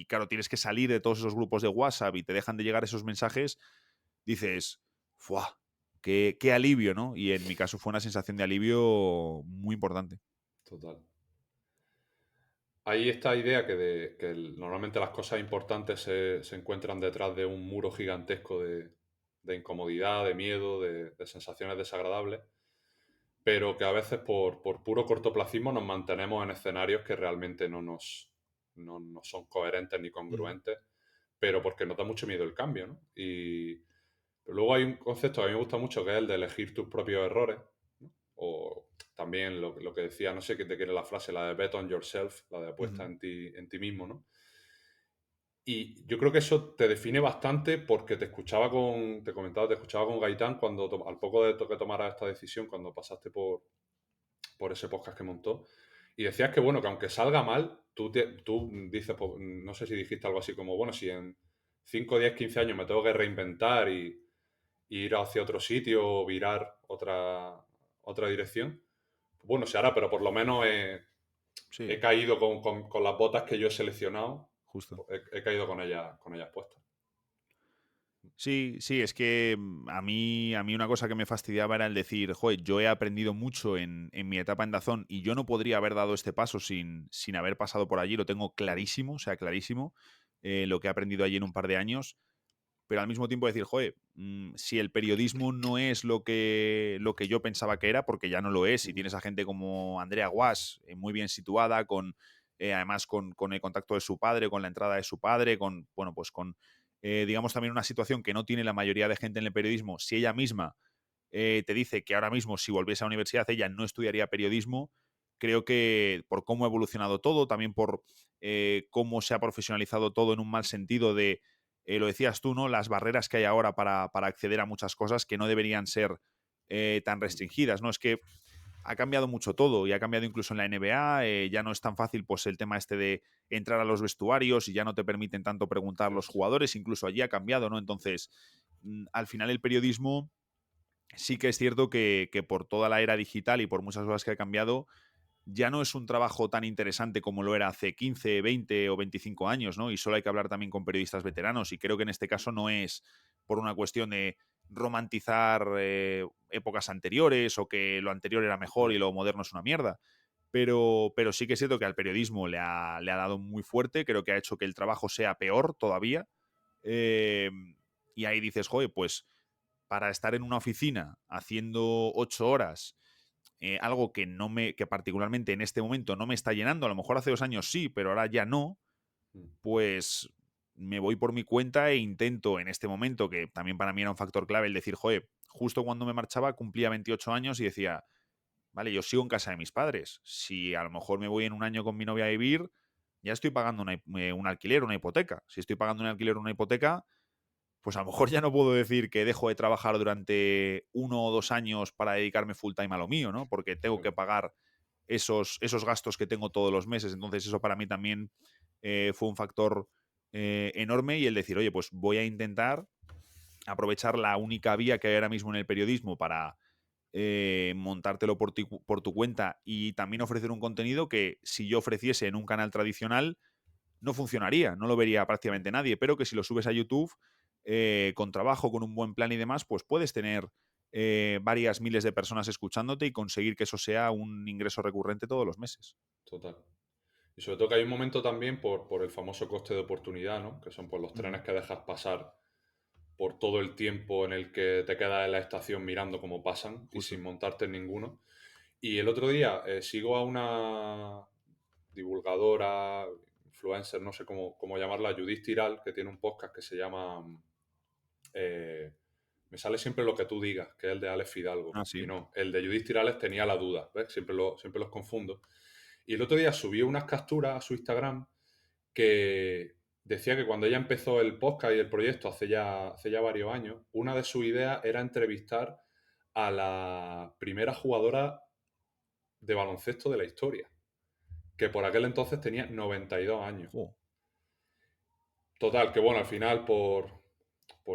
claro, tienes que salir de todos esos grupos de WhatsApp y te dejan de llegar esos mensajes, dices, ¡fua! Qué alivio, ¿no? Y en mi caso fue una sensación de alivio muy importante. Total. Hay esta idea que normalmente las cosas importantes se encuentran detrás de un muro gigantesco de incomodidad, de miedo, de sensaciones desagradables, pero que a veces por puro cortoplacismo nos mantenemos en escenarios que realmente no son coherentes ni congruentes, pero porque nos da mucho miedo el cambio, ¿no? Pero luego hay un concepto que a mí me gusta mucho, que es el de elegir tus propios errores, ¿no? O también lo que decía, no sé qué te quiere la frase, la de bet on yourself, la de apuesta en ti mismo, ¿no? Y yo creo que eso te define bastante porque te escuchaba te escuchaba con Gaitán cuando al poco de que tomaras esta decisión, cuando pasaste por ese podcast que montó, y decías que, bueno, que aunque salga mal, tú dices, pues, no sé si dijiste algo así como, bueno, si en 5, 10, 15 años me tengo que reinventar y ir hacia otro sitio o virar otra dirección, bueno, se hará, pero por lo menos Sí, he caído con las botas que yo he seleccionado, justo. he caído con ellas puestas. Sí, sí, es que a mí una cosa que me fastidiaba era el decir, joder, yo he aprendido mucho en mi etapa en Dazón y yo no podría haber dado este paso sin haber pasado por allí, lo tengo clarísimo, o sea, clarísimo, lo que he aprendido allí en un par de años, pero al mismo tiempo decir, joder, si el periodismo no es lo que yo pensaba que era, porque ya no lo es, y tienes a gente como Andrea Guas, muy bien situada, además con el contacto de su padre, con la entrada de su padre, bueno, pues con digamos también una situación que no tiene la mayoría de gente en el periodismo, si ella misma te dice que ahora mismo si volviese a la universidad ella no estudiaría periodismo, creo que por cómo ha evolucionado todo, también por cómo se ha profesionalizado todo en un mal sentido de, lo decías tú, ¿no? Las barreras que hay ahora para acceder a muchas cosas que no deberían ser tan restringidas, ¿no? Es que ha cambiado mucho todo y ha cambiado incluso en la NBA, ya no es tan fácil pues el tema este de entrar a los vestuarios y ya no te permiten tanto preguntar los jugadores, incluso allí ha cambiado, ¿no? Entonces, al final el periodismo sí que es cierto que por toda la era digital y por muchas cosas que ha cambiado, ya no es un trabajo tan interesante como lo era hace 15, 20 o 25 años, ¿no? Y solo hay que hablar también con periodistas veteranos y creo que en este caso no es por una cuestión de romantizar épocas anteriores o que lo anterior era mejor y lo moderno es una mierda. Pero sí que es cierto que al periodismo le ha dado muy fuerte, creo que ha hecho que el trabajo sea peor todavía. Eh, y ahí dices, joder, pues para estar en una oficina haciendo 8 horas, algo que particularmente en este momento no me está llenando, a lo mejor hace 2 años sí, pero ahora ya no, pues me voy por mi cuenta e intento en este momento, que también para mí era un factor clave, el decir, joder, justo cuando me marchaba cumplía 28 años y decía, vale, yo sigo en casa de mis padres, si a lo mejor me voy en un año con mi novia a vivir, ya estoy pagando un alquiler, una hipoteca. Si estoy pagando un alquiler o una hipoteca, pues a lo mejor ya no puedo decir que dejo de trabajar durante 1 o 2 años para dedicarme full time a lo mío, ¿no? Porque tengo que pagar esos gastos que tengo todos los meses. Entonces eso para mí también fue un factor enorme, y el decir, oye, pues voy a intentar aprovechar la única vía que hay ahora mismo en el periodismo para montártelo por tu cuenta, y también ofrecer un contenido que si yo ofreciese en un canal tradicional no funcionaría, no lo vería prácticamente nadie, pero que si lo subes a YouTube con trabajo, con un buen plan y demás, pues puedes tener varias miles de personas escuchándote y conseguir que eso sea un ingreso recurrente todos los meses. Total. Y sobre todo que hay un momento también por el famoso coste de oportunidad, ¿no? Que son pues, los trenes que dejas pasar por todo el tiempo en el que te quedas en la estación mirando cómo pasan y Justo. sin montarte en ninguno. Y el otro día sigo a una divulgadora, influencer, no sé cómo llamarla, Judith Tiral, que tiene un podcast que se llama Me sale siempre lo que tú digas, que es el de Alex Fidalgo. Ah, sí. Y no, el de Judith Tirales tenía la duda, ¿ves? Siempre los confundo. Y el otro día subió unas capturas a su Instagram que decía que cuando ella empezó el podcast y el proyecto hace ya varios años, una de sus ideas era entrevistar a la primera jugadora de baloncesto de la historia, que por aquel entonces tenía 92 años. Jo. Total, que bueno, al final por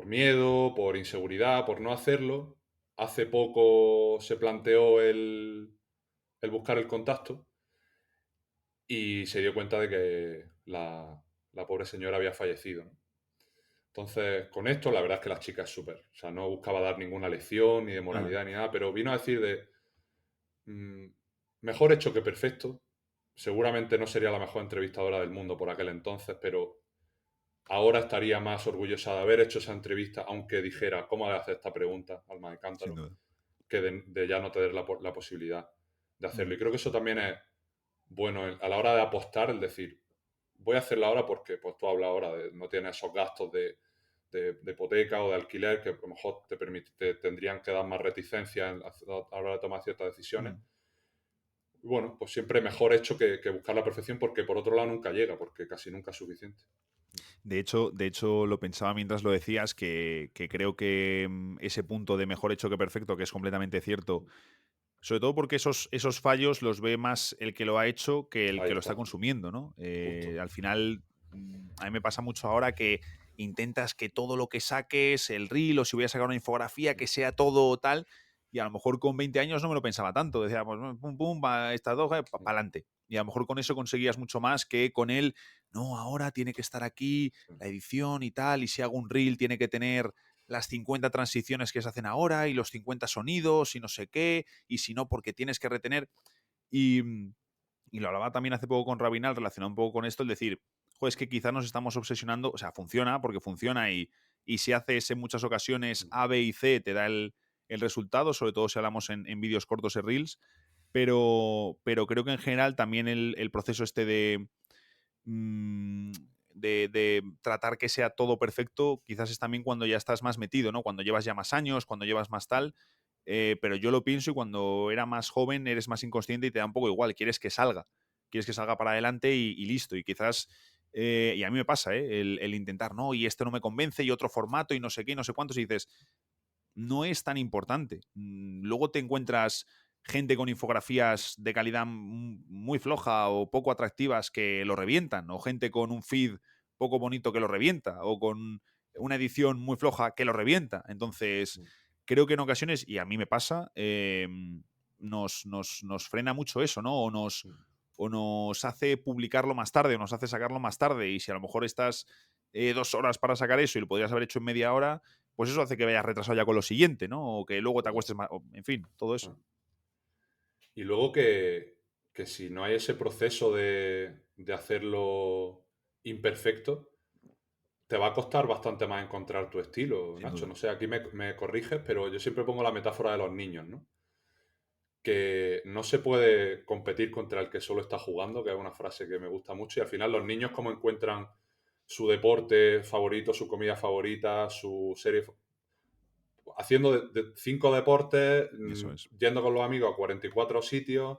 miedo, por inseguridad, por no hacerlo, hace poco se planteó el buscar el contacto y se dio cuenta de que la pobre señora había fallecido, ¿no? Entonces, con esto, la verdad es que la chica es súper. O sea, no buscaba dar ninguna lección, ni de moralidad, ni nada, pero vino a decir mejor hecho que perfecto. Seguramente no sería la mejor entrevistadora del mundo por aquel entonces, pero ahora estaría más orgullosa de haber hecho esa entrevista, aunque dijera, ¿cómo de hacer esta pregunta, Alma de Sin Cántaro? duda. Que de ya no tener la posibilidad de hacerlo. Mm. Y creo que eso también es bueno a la hora de apostar, el decir, voy a hacerlo ahora porque pues tú hablas ahora de no tienes esos gastos de hipoteca o de alquiler que a lo mejor te tendrían que dar más reticencia a la hora de tomar ciertas decisiones. Mm. Y bueno, pues siempre mejor hecho que buscar la perfección, porque por otro lado nunca llega, porque casi nunca es suficiente. De hecho, lo pensaba mientras lo decías, que creo que ese punto de mejor hecho que perfecto, que es completamente cierto, sobre todo porque esos fallos los ve más el que lo ha hecho que el Ahí que lo está está. consumiendo, ¿no? Justo. Al final, a mí me pasa mucho ahora que intentas que todo lo que saques, el reel, o si voy a sacar una infografía, que sea todo tal, y a lo mejor con 20 años no me lo pensaba tanto. Decía, pues pum, pum, va, estas dos, para adelante. Y a lo mejor con eso conseguías mucho más que con él, no, ahora tiene que estar aquí la edición y tal, y si hago un reel tiene que tener las 50 transiciones que se hacen ahora y los 50 sonidos y no sé qué, y si no, porque tienes que retener. Y, y lo hablaba también hace poco con Rabinal, relacionado un poco con esto, el decir, es que quizás nos estamos obsesionando, o sea, funciona porque funciona, y si haces en muchas ocasiones A, B y C, te da el resultado, sobre todo si hablamos en vídeos cortos y reels, pero creo que en general también el proceso este de tratar que sea todo perfecto, quizás es también cuando ya estás más metido, ¿no? Cuando llevas ya más años, cuando llevas más tal. Pero yo lo pienso, y cuando era más joven eres más inconsciente y te da un poco igual. Quieres que salga para adelante y listo. Y quizás, y a mí me pasa, el intentar, no, y esto no me convence, y otro formato, y no sé qué, y no sé cuántos, y dices, no es tan importante. Luego te encuentras gente con infografías de calidad muy floja o poco atractivas que lo revientan, o gente con un feed poco bonito que lo revienta, o con una edición muy floja que lo revienta. Entonces, creo que en ocasiones, y a mí me pasa, nos frena mucho eso, ¿no? O nos hace publicarlo más tarde, o nos hace sacarlo más tarde, y si a lo mejor estás 2 horas para sacar eso y lo podrías haber hecho en media hora, pues eso hace que vayas retrasado ya con lo siguiente, ¿no? O que luego te acuestes más, en fin, todo eso. Y luego que si no hay ese proceso de hacerlo imperfecto, te va a costar bastante más encontrar tu estilo, Sin Nacho. duda. No sé, aquí me corriges, pero yo siempre pongo la metáfora de los niños, ¿no? Que no se puede competir contra el que solo está jugando, que es una frase que me gusta mucho, y al final los niños cómo encuentran su deporte favorito, su comida favorita, su serie haciendo de 5 deportes, Eso es. yendo con los amigos a 44 sitios,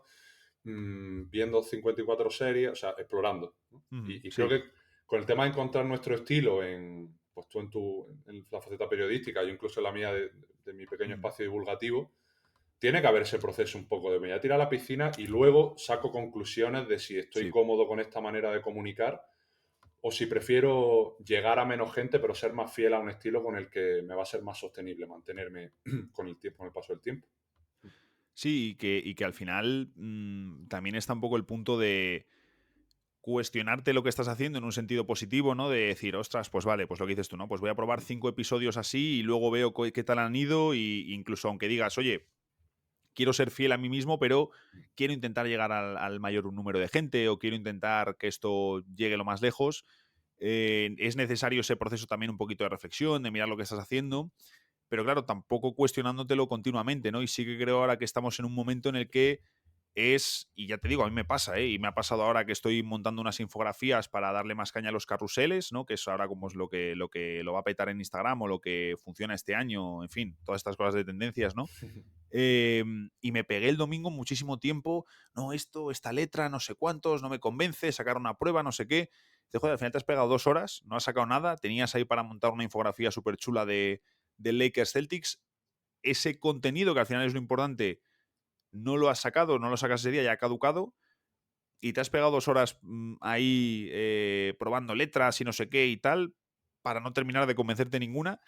viendo 54 series, o sea, explorando, ¿no? Y creo Sí. que con el tema de encontrar nuestro estilo pues tú en la faceta periodística, yo incluso en la mía de mi pequeño espacio divulgativo, tiene que haber ese proceso un poco de me voy a tirar a la piscina y luego saco conclusiones de si estoy cómodo con esta manera de comunicar o si prefiero llegar a menos gente pero ser más fiel a un estilo con el que me va a ser más sostenible mantenerme con el tiempo, con el paso del tiempo. Sí, y que al final también está un poco el punto de cuestionarte lo que estás haciendo en un sentido positivo, ¿no? De decir, ostras, pues vale, pues lo que dices tú, ¿no? Pues voy a probar 5 episodios así y luego veo qué tal han ido y incluso aunque digas, oye, quiero ser fiel a mí mismo, pero quiero intentar llegar al mayor número de gente o quiero intentar que esto llegue lo más lejos, es necesario ese proceso también un poquito de reflexión, de mirar lo que estás haciendo, pero claro, tampoco cuestionándotelo continuamente, ¿no? Y sí que creo ahora que estamos en un momento en el que y ya te digo, a mí me pasa, y me ha pasado ahora que estoy montando unas infografías para darle más caña a los carruseles, ¿no? Que es ahora como es lo que lo va a petar en Instagram o lo que funciona este año, en fin, todas estas cosas de tendencias, ¿no? Y me pegué el domingo muchísimo tiempo, no, esta letra, no sé cuántos, no me convence, sacar una prueba, no sé qué. Dice, joder, al final te has pegado 2 horas, no has sacado nada, tenías ahí para montar una infografía súper chula de Lakers Celtics. Ese contenido, que al final es lo importante, no lo has sacado, no lo sacas ese día, ya ha caducado, y te has pegado 2 horas ahí probando letras y no sé qué y tal, para no terminar de convencerte ninguna,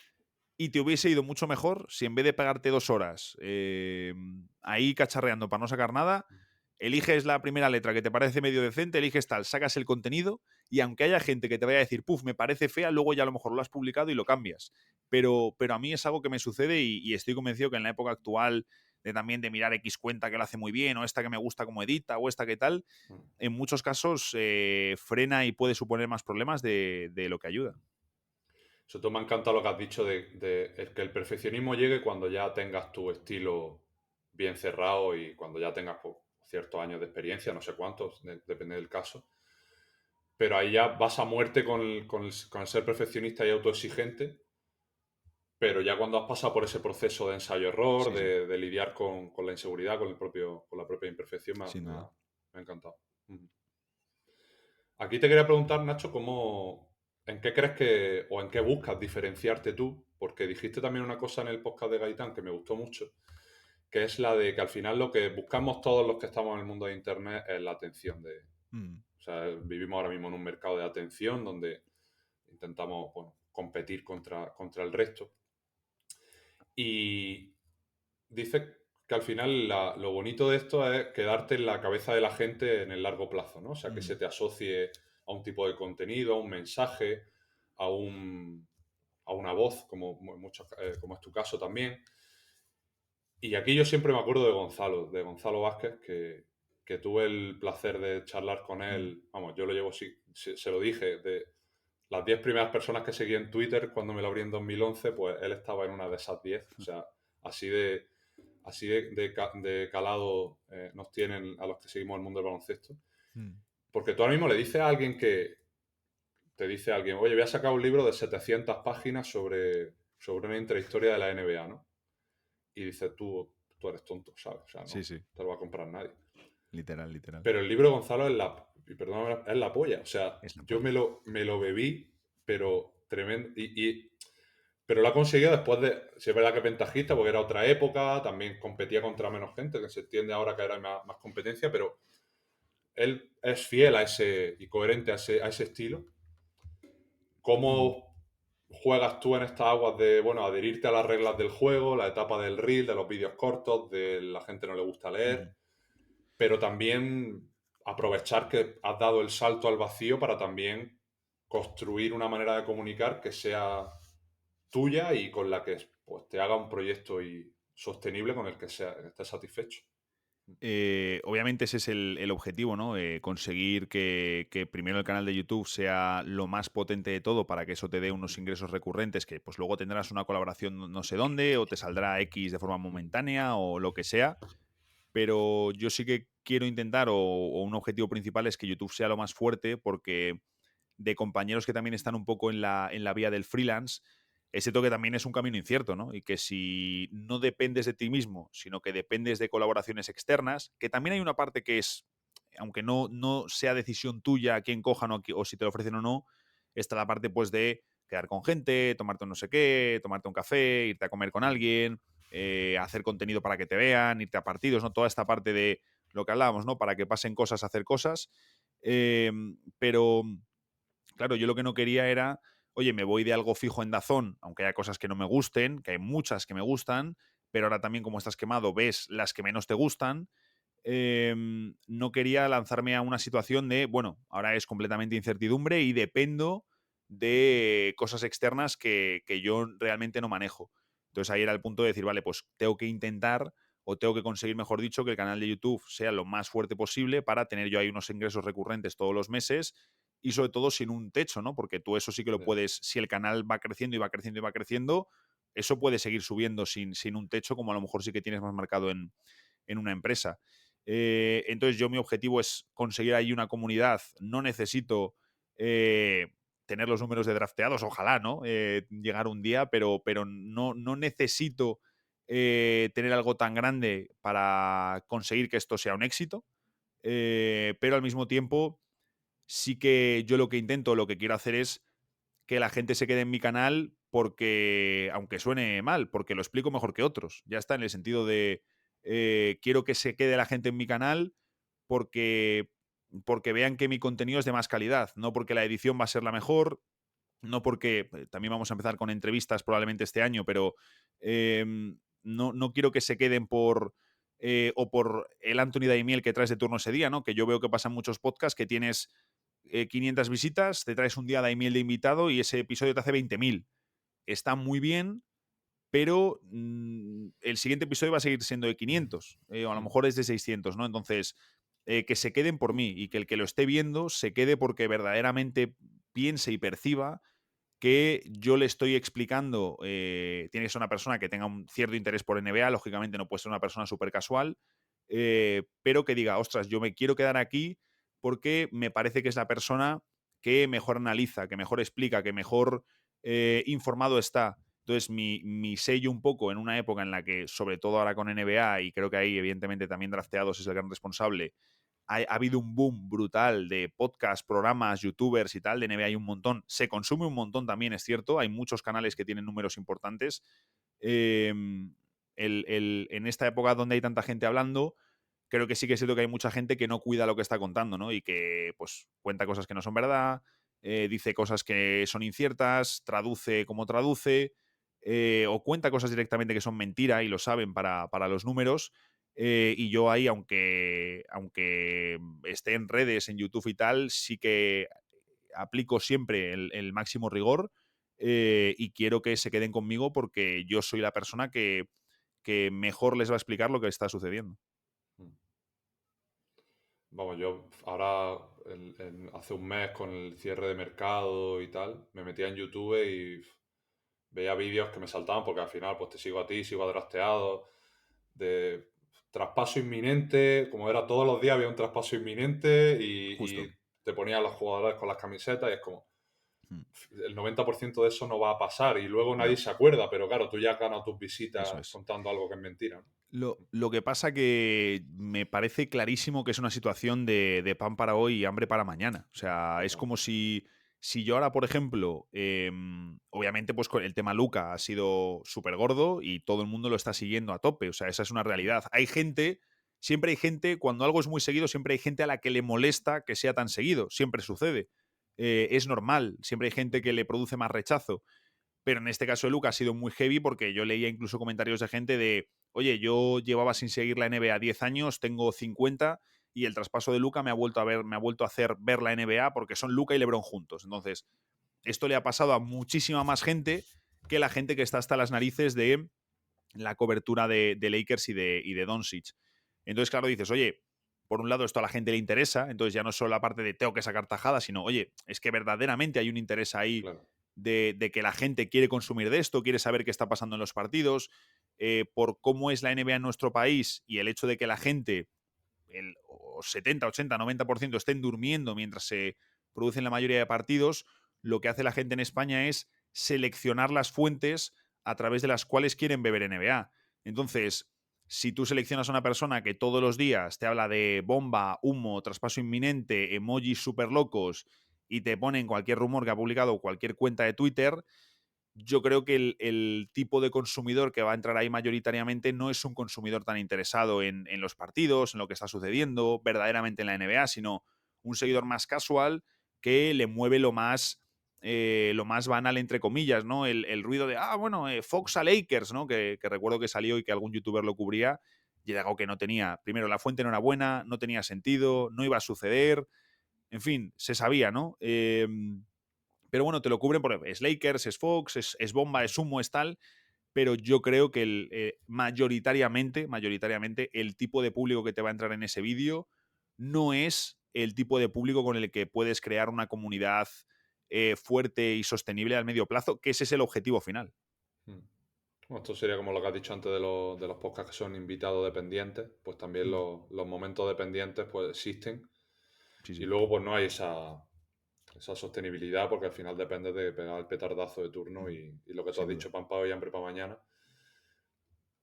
y te hubiese ido mucho mejor si en vez de pegarte 2 horas ahí cacharreando para no sacar nada, eliges la primera letra que te parece medio decente, eliges tal, sacas el contenido y aunque haya gente que te vaya a decir, puf, me parece fea, luego ya a lo mejor lo has publicado y lo cambias. Pero a mí es algo que me sucede y estoy convencido que en la época actual también de mirar X cuenta que lo hace muy bien o esta que me gusta como edita o esta que tal, en muchos casos frena y puede suponer más problemas de lo que ayuda. Sobre todo me ha encantado lo que has dicho de que el perfeccionismo llegue cuando ya tengas tu estilo bien cerrado y cuando ya tengas pues, ciertos años de experiencia, no sé cuántos, depende del caso. Pero ahí ya vas a muerte con el ser perfeccionista y autoexigente, pero ya cuando has pasado por ese proceso de ensayo-error, Sí, sí, de lidiar con la inseguridad, con la propia imperfección, sin duda. me ha encantado. Aquí te quería preguntar, Nacho, ¿en qué crees o en qué buscas diferenciarte tú? Porque dijiste también una cosa en el podcast de Gaitán que me gustó mucho, que es la de que al final lo que buscamos todos los que estamos en el mundo de Internet es la atención. O sea, vivimos ahora mismo en un mercado de atención donde intentamos competir contra el resto. Y dice que al final lo bonito de esto es quedarte en la cabeza de la gente en el largo plazo, ¿no? O sea, que se te asocie a un tipo de contenido, a un mensaje, a una voz, como es tu caso también. Y aquí yo siempre me acuerdo de Gonzalo Vázquez, que tuve el placer de charlar con él. Vamos, yo lo llevo, se lo dije, de las 10 primeras personas que seguí en Twitter cuando me lo abrí en 2011, pues él estaba en una de esas 10. O sea, así de calado nos tienen a los que seguimos el mundo del baloncesto. Porque tú ahora mismo le dices a alguien oye, voy a sacar un libro de 700 páginas sobre una intrahistoria de la NBA, ¿no? Y dices, tú eres tonto, ¿sabes? O sea, no Sí. te lo va a comprar nadie. Literal. Pero el libro de Gonzalo es la polla. O sea, yo polla. me lo bebí, pero tremendo. Pero lo ha conseguido después de... Si es verdad que ventajista, porque era otra época, también competía contra menos gente, que se entiende ahora que era más competencia, pero él es fiel y coherente a ese estilo. ¿Cómo juegas tú en estas aguas de, adherirte a las reglas del juego, la etapa del reel, de los vídeos cortos, de la gente no le gusta leer, pero también aprovechar que has dado el salto al vacío para también construir una manera de comunicar que sea tuya y con la que pues, te haga un proyecto sostenible con el que estés satisfecho? Obviamente ese es el objetivo, ¿no? Conseguir que primero el canal de YouTube sea lo más potente de todo para que eso te dé unos ingresos recurrentes que pues luego tendrás una colaboración no sé dónde o te saldrá X de forma momentánea o lo que sea. Pero yo sí que quiero intentar o un objetivo principal es que YouTube sea lo más fuerte porque de compañeros que también están un poco en la vía del freelance, ese toque también es un camino incierto, ¿no? Y que si no dependes de ti mismo, sino que dependes de colaboraciones externas, que también hay una parte que es, aunque no sea decisión tuya quién cojan o si te lo ofrecen o no, está la parte pues de quedar con gente, tomarte un no sé qué, tomarte un café, irte a comer con alguien, hacer contenido para que te vean, irte a partidos, ¿no? Toda esta parte de lo que hablábamos, ¿no? Para que pasen cosas, hacer cosas. Pero, claro, yo lo que no quería era, oye, me voy de algo fijo en DAZN, aunque haya cosas que no me gusten, que hay muchas que me gustan, pero ahora también como estás quemado, ves las que menos te gustan. No quería lanzarme a una situación de, bueno, ahora es completamente incertidumbre y dependo de cosas externas que yo realmente no manejo. Entonces ahí era el punto de decir, vale, pues tengo que intentar o tengo que conseguir, mejor dicho, que el canal de YouTube sea lo más fuerte posible para tener yo ahí unos ingresos recurrentes todos los meses y sobre todo sin un techo, ¿no? Porque tú eso sí que lo Sí. puedes, si el canal va creciendo y va creciendo y va creciendo, eso puede seguir subiendo sin un techo, como a lo mejor sí que tienes más marcado en una empresa. Entonces yo mi objetivo es conseguir ahí una comunidad. No necesito tener los números de drafteados, ojalá, ¿no? Llegar un día, pero no necesito tener algo tan grande para conseguir que esto sea un éxito. Pero al mismo tiempo, sí que yo lo que intento, lo que quiero hacer es que la gente se quede en mi canal porque, aunque suene mal, porque lo explico mejor que otros. Ya está, en el sentido de quiero que se quede la gente en mi canal porque, porque vean que mi contenido es de más calidad, no porque la edición va a ser la mejor, no porque también vamos a empezar con entrevistas probablemente este año, pero no quiero que se queden por o por el Anthony Daimiel que traes de turno ese día, ¿no? Que yo veo que pasan muchos podcasts que tienes 500 visitas, te traes un día a Daimiel de invitado y ese episodio te hace 20.000. Está muy bien, pero el siguiente episodio va a seguir siendo de 500, o a lo mejor es de 600, ¿no? Entonces, que se queden por mí y que el que lo esté viendo se quede porque verdaderamente piense y perciba que yo le estoy explicando, tiene que ser una persona que tenga un cierto interés por NBA, lógicamente no puede ser una persona súper casual, pero que diga, ostras, yo me quiero quedar aquí porque me parece que es la persona que mejor analiza, que mejor explica, que mejor informado está. Entonces, mi sello un poco en una época en la que, sobre todo ahora con NBA, y creo que ahí evidentemente también drafteados es el gran responsable, ha habido un boom brutal de podcasts, programas, youtubers y tal, de NBA hay un montón. Se consume un montón también, es cierto. Hay muchos canales que tienen números importantes. En esta época donde hay tanta gente hablando, creo que sí que es cierto que hay mucha gente que no cuida lo que está contando, ¿no? Y que pues cuenta cosas que no son verdad, dice cosas que son inciertas, traduce como traduce, o cuenta cosas directamente que son mentira y lo saben para los números. Y yo ahí, aunque esté en redes, en YouTube y tal, sí que aplico siempre el máximo rigor y quiero que se queden conmigo porque yo soy la persona que mejor les va a explicar lo que está sucediendo. Vamos, yo ahora, hace un mes con el cierre de mercado y tal, me metía en YouTube y veía vídeos que me saltaban porque al final pues te sigo a ti, sigo a Drafteado, de traspaso inminente, como era todos los días había un traspaso inminente Justo. y te ponían a los jugadores con las camisetas y es como, Mm. el 90% de eso no va a pasar y luego nadie No, se acuerda, pero claro, tú ya has ganado tus eso visitas es. contando algo que es mentira, ¿no? Lo que pasa que me parece clarísimo que es una situación de pan para hoy y hambre para mañana. O sea, es Total. como si yo ahora, por ejemplo, obviamente pues con el tema Luka ha sido súper gordo y todo el mundo lo está siguiendo a tope. O sea, esa es una realidad. Siempre hay gente, cuando algo es muy seguido, siempre hay gente a la que le molesta que sea tan seguido. Siempre sucede. Es normal. Siempre hay gente que le produce más rechazo. Pero en este caso de Luka ha sido muy heavy porque yo leía incluso comentarios de gente de, oye, yo llevaba sin seguir la NBA 10 años, tengo 50 y el traspaso de Luka me ha vuelto a hacer ver la NBA porque son Luka y LeBron juntos. Entonces, esto le ha pasado a muchísima más gente que la gente que está hasta las narices de la cobertura de Lakers y de Doncic. Entonces, claro, dices, oye, por un lado esto a la gente le interesa, entonces ya no es solo la parte de tengo que sacar tajadas, sino, oye, es que verdaderamente hay un interés ahí Claro. de que la gente quiere consumir de esto, quiere saber qué está pasando en los partidos, por cómo es la NBA en nuestro país y el hecho de que la gente, el 70, 80, 90% estén durmiendo mientras se producen la mayoría de partidos, lo que hace la gente en España es seleccionar las fuentes a través de las cuales quieren beber NBA. Entonces, si tú seleccionas a una persona que todos los días te habla de bomba, humo, traspaso inminente, emojis súper locos y te ponen cualquier rumor que ha publicado cualquier cuenta de Twitter, yo creo que el tipo de consumidor que va a entrar ahí mayoritariamente no es un consumidor tan interesado en los partidos, en lo que está sucediendo verdaderamente en la NBA, sino un seguidor más casual que le mueve lo más banal, entre comillas, ¿no? El ruido de, Fox a Lakers, ¿no? Que recuerdo que salió y que algún youtuber lo cubría, y era algo que no tenía. Primero, la fuente no era buena, no tenía sentido, no iba a suceder. En fin, se sabía, ¿no? Pero bueno, te lo cubren por es Lakers, es Fox, es bomba, es humo, es tal. Pero yo creo que mayoritariamente, el tipo de público que te va a entrar en ese vídeo no es el tipo de público con el que puedes crear una comunidad fuerte y sostenible al medio plazo, que ese es el objetivo final. Bueno, esto sería como lo que has dicho antes de los podcasts que son invitados dependientes, pues también los momentos dependientes pues existen. Sí. Y luego pues no hay esa sostenibilidad porque al final depende de pegar el petardazo de turno y lo que tú has dicho, pan para hoy, hambre para mañana.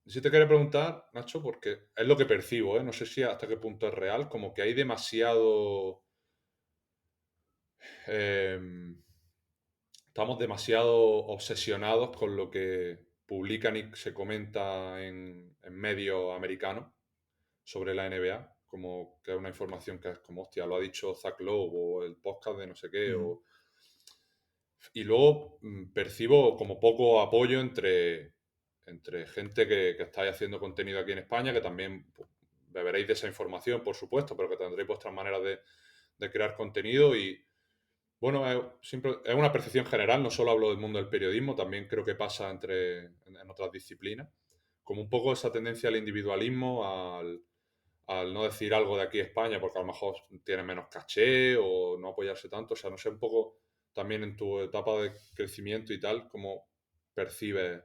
Si te quería preguntar, Nacho, porque es lo que percibo, ¿eh? No sé si hasta qué punto es real, como que hay demasiado... estamos demasiado obsesionados con lo que publican y se comenta en medios americanos sobre la NBA, como que es una información que es como, hostia, lo ha dicho Zach Lowe o el podcast de no sé qué, y luego percibo como poco apoyo entre gente que estáis haciendo contenido aquí en España, que también pues, beberéis de esa información, por supuesto, pero que tendréis vuestras maneras de crear contenido y, bueno, es una percepción general, no solo hablo del mundo del periodismo, también creo que pasa en otras disciplinas, como un poco esa tendencia al individualismo, al no decir algo de aquí España porque a lo mejor tiene menos caché o no apoyarse tanto, o sea, no sé, un poco también en tu etapa de crecimiento y tal, cómo percibes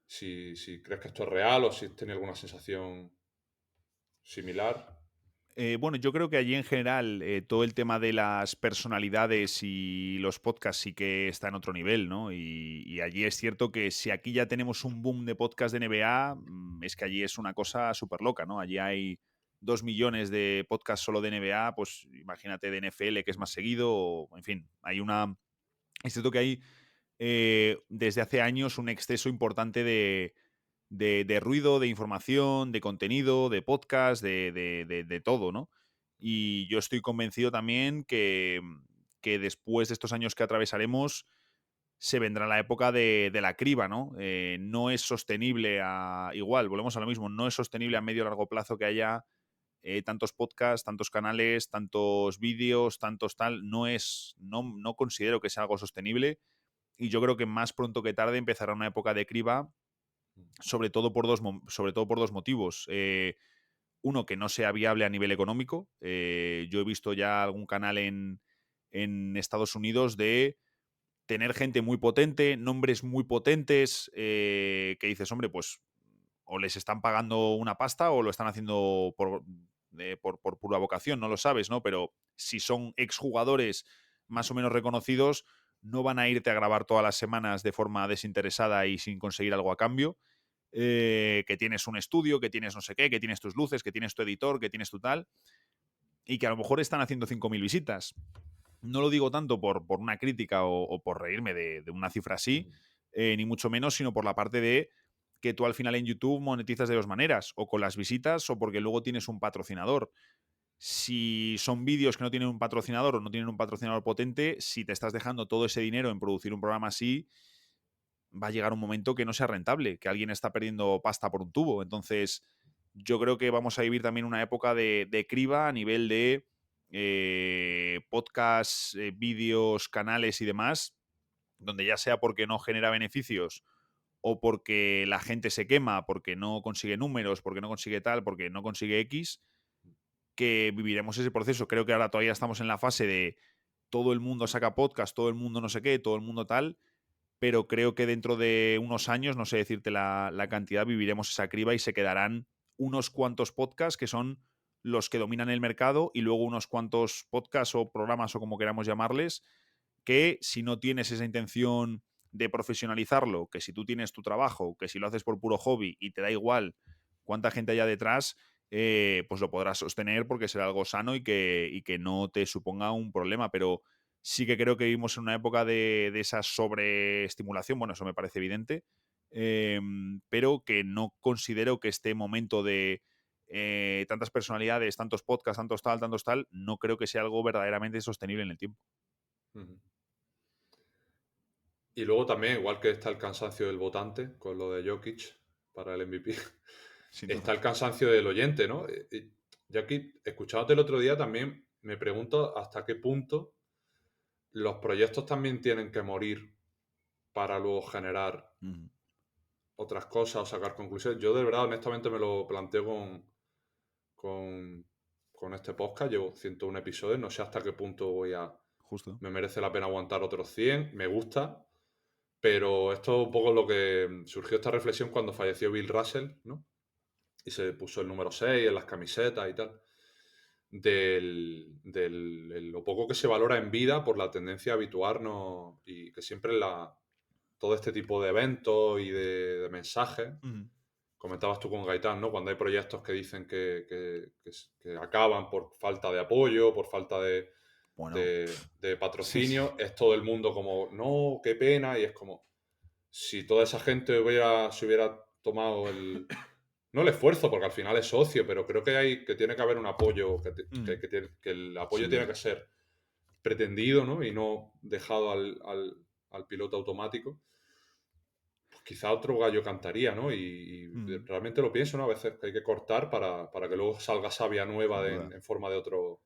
si crees que esto es real o si tienes alguna sensación similar. Bueno, yo creo que allí en general todo el tema de las personalidades y los podcasts sí que está en otro nivel, ¿no? Y allí es cierto que si aquí ya tenemos un boom de podcast de NBA, es que allí es una cosa súper loca, ¿no? Allí hay 2 millones de podcasts solo de NBA, pues imagínate de NFL que es más seguido, en fin, es cierto que hay desde hace años un exceso importante de ruido, de información, de contenido, de podcast, de todo, ¿no? Y yo estoy convencido también que después de estos años que atravesaremos se vendrá la época de la criba, ¿no? No es sostenible igual, volvemos a lo mismo, no es sostenible a medio o largo plazo que haya tantos podcasts, tantos canales, tantos vídeos, tantos tal, no considero que sea algo sostenible y yo creo que más pronto que tarde empezará una época de criba sobre todo por dos motivos. Uno, que no sea viable a nivel económico. Yo he visto ya algún canal en Estados Unidos de tener gente muy potente, nombres muy potentes, que dices, hombre, pues o les están pagando una pasta o lo están haciendo por pura vocación, no lo sabes, ¿no? Pero si son exjugadores más o menos reconocidos, no van a irte a grabar todas las semanas de forma desinteresada y sin conseguir algo a cambio. Que tienes un estudio, que tienes no sé qué, que tienes tus luces, que tienes tu editor, que tienes tu tal, y que a lo mejor están haciendo 5.000 visitas. No lo digo tanto por una crítica o por reírme de una cifra así, ni mucho menos, sino por la parte de que tú al final en YouTube monetizas de dos maneras, o con las visitas o porque luego tienes un patrocinador. Si son vídeos que no tienen un patrocinador o no tienen un patrocinador potente, si te estás dejando todo ese dinero en producir un programa así, va a llegar un momento que no sea rentable, que alguien está perdiendo pasta por un tubo. Entonces, yo creo que vamos a vivir también una época de criba a nivel de podcasts, vídeos, canales y demás, donde ya sea porque no genera beneficios o porque la gente se quema, porque no consigue números, porque no consigue tal, porque no consigue X, que viviremos ese proceso. Creo que ahora todavía estamos en la fase de todo el mundo saca podcast, todo el mundo no sé qué, todo el mundo tal, pero creo que dentro de unos años, no sé decirte la cantidad, viviremos esa criba y se quedarán unos cuantos podcasts que son los que dominan el mercado y luego unos cuantos podcasts o programas o como queramos llamarles, que si no tienes esa intención de profesionalizarlo, que si tú tienes tu trabajo, que si lo haces por puro hobby y te da igual cuánta gente haya detrás, pues lo podrás sostener porque será algo sano y que no te suponga un problema, pero Sí que creo que vivimos en una época de esa sobreestimulación, bueno, eso me parece evidente, pero que no considero que este momento de tantas personalidades, tantos podcasts, tantos tal, no creo que sea algo verdaderamente sostenible en el tiempo. Ujú. Y luego también, igual que está el cansancio del votante con lo de Jokic para el MVP, Sin está duda. el cansancio del oyente, ¿no? Yo aquí, escuchándote el otro día, también me pregunto hasta qué punto los proyectos también tienen que morir para luego generar Ujú. otras cosas o sacar conclusiones. Yo de verdad, honestamente, me lo planteo con este podcast. Llevo 101 episodios, no sé hasta qué punto Justo. me merece la pena aguantar otros 100, me gusta, pero esto es un poco lo que surgió esta reflexión cuando falleció Bill Russell, ¿no? Y se puso el número 6 en las camisetas y tal. Lo poco que se valora en vida por la tendencia a habituarnos y que siempre todo este tipo de eventos y de mensajes, Ujú. comentabas tú con Gaitán, ¿no? Cuando hay proyectos que dicen que acaban por falta de apoyo, por falta Bueno, de sí, sí. patrocinio, es todo el mundo como, no, qué pena, y es como, si toda esa gente se hubiera tomado no el esfuerzo, porque al final es socio, pero creo que tiene que haber un apoyo, Mm, que el apoyo sin tiene duda. que ser pretendido, ¿no? Y no dejado al piloto automático. Pues quizá otro gallo cantaría, ¿no? Mm, Realmente lo pienso, ¿no? A veces que hay que cortar para que luego salga savia nueva sin duda. en forma de otro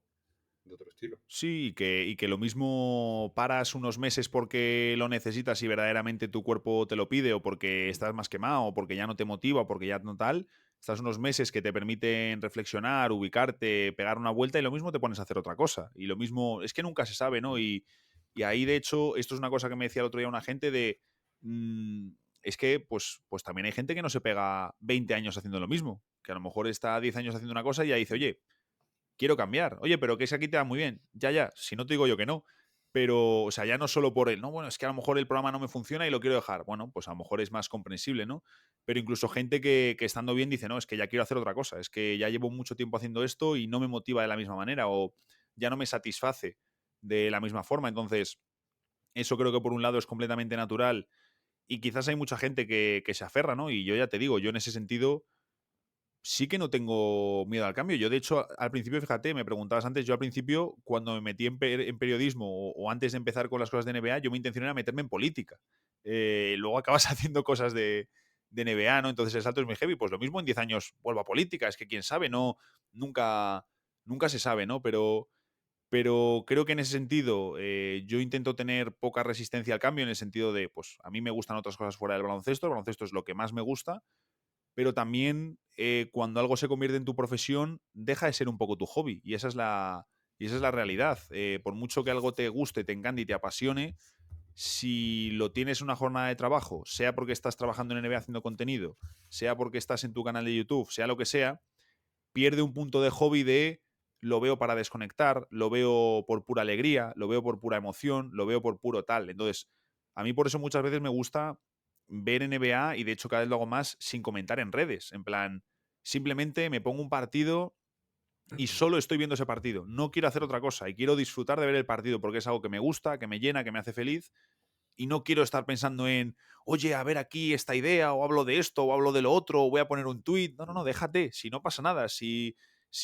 estilo. Sí, y que lo mismo paras unos meses porque lo necesitas y verdaderamente tu cuerpo te lo pide, o porque estás más quemado, o porque ya no te motiva, o porque ya no tal. Estás unos meses que te permiten reflexionar, ubicarte, pegar una vuelta y lo mismo te pones a hacer otra cosa. Y lo mismo, es que nunca se sabe, ¿no? Y ahí, de hecho, esto es una cosa que me decía el otro día una gente de... mm, es que, pues también hay gente que no se pega 20 años haciendo lo mismo, que a lo mejor está 10 años haciendo una cosa y ya dice, oye, quiero cambiar. Oye, pero que ese aquí te va muy bien. Ya, si no te digo yo que no. Pero, o sea, ya no solo por él, no, bueno, es que a lo mejor el programa no me funciona y lo quiero dejar. Bueno, pues a lo mejor es más comprensible, ¿no? Pero incluso gente que estando bien dice, no, es que ya quiero hacer otra cosa, es que ya llevo mucho tiempo haciendo esto y no me motiva de la misma manera o ya no me satisface de la misma forma. Entonces, eso creo que por un lado es completamente natural y quizás hay mucha gente que se aferra, ¿no? Y yo ya te digo, yo en ese sentido sí que no tengo miedo al cambio. Yo, de hecho, al principio, fíjate, me preguntabas antes, yo al principio, cuando me metí en periodismo o antes de empezar con las cosas de NBA, yo mi intención era meterme en política. Luego acabas haciendo cosas de NBA, ¿no? Entonces el salto es muy heavy. Pues lo mismo en 10 años vuelvo a política. Es que quién sabe, no, nunca, nunca se sabe, ¿no? Pero creo que en ese sentido yo intento tener poca resistencia al cambio en el sentido de, pues a mí me gustan otras cosas fuera del baloncesto. El baloncesto es lo que más me gusta, pero también cuando algo se convierte en tu profesión, deja de ser un poco tu hobby. Y esa es la realidad. Por mucho que algo te guste, te encante y te apasione, si lo tienes una jornada de trabajo, sea porque estás trabajando en NBA haciendo contenido, sea porque estás en tu canal de YouTube, sea lo que sea, pierde un punto de hobby de lo veo para desconectar, lo veo por pura alegría, lo veo por pura emoción, lo veo por puro tal. Entonces, a mí por eso muchas veces me gusta ver NBA y de hecho cada vez lo hago más sin comentar en redes. En plan, simplemente me pongo un partido y solo estoy viendo ese partido. No quiero hacer otra cosa y quiero disfrutar de ver el partido porque es algo que me gusta, que me llena, que me hace feliz y no quiero estar pensando en, oye, a ver aquí esta idea, o hablo de esto, o hablo de lo otro, o voy a poner un tuit. No, no, no, déjate, si no pasa nada. Si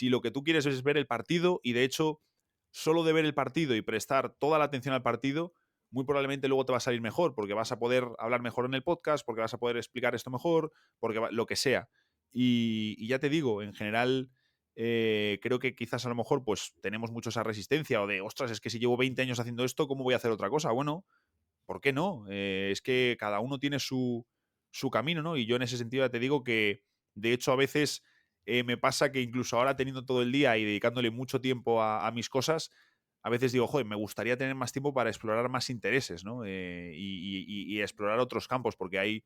lo que tú quieres es ver el partido, y de hecho, solo de ver el partido y prestar toda la atención al partido, muy probablemente luego te va a salir mejor, porque vas a poder hablar mejor en el podcast, porque vas a poder explicar esto mejor, porque lo que sea. Y ya te digo, en general, creo que quizás a lo mejor pues tenemos mucho esa resistencia o de, ostras, es que si llevo 20 años haciendo esto, ¿cómo voy a hacer otra cosa? Bueno, ¿por qué no? Es que cada uno tiene su camino, ¿no? Y yo en ese sentido ya te digo que, de hecho, a veces me pasa que incluso ahora teniendo todo el día y dedicándole mucho tiempo a mis cosas, a veces digo, joder, me gustaría tener más tiempo para explorar más intereses, ¿no? Y explorar otros campos, porque hay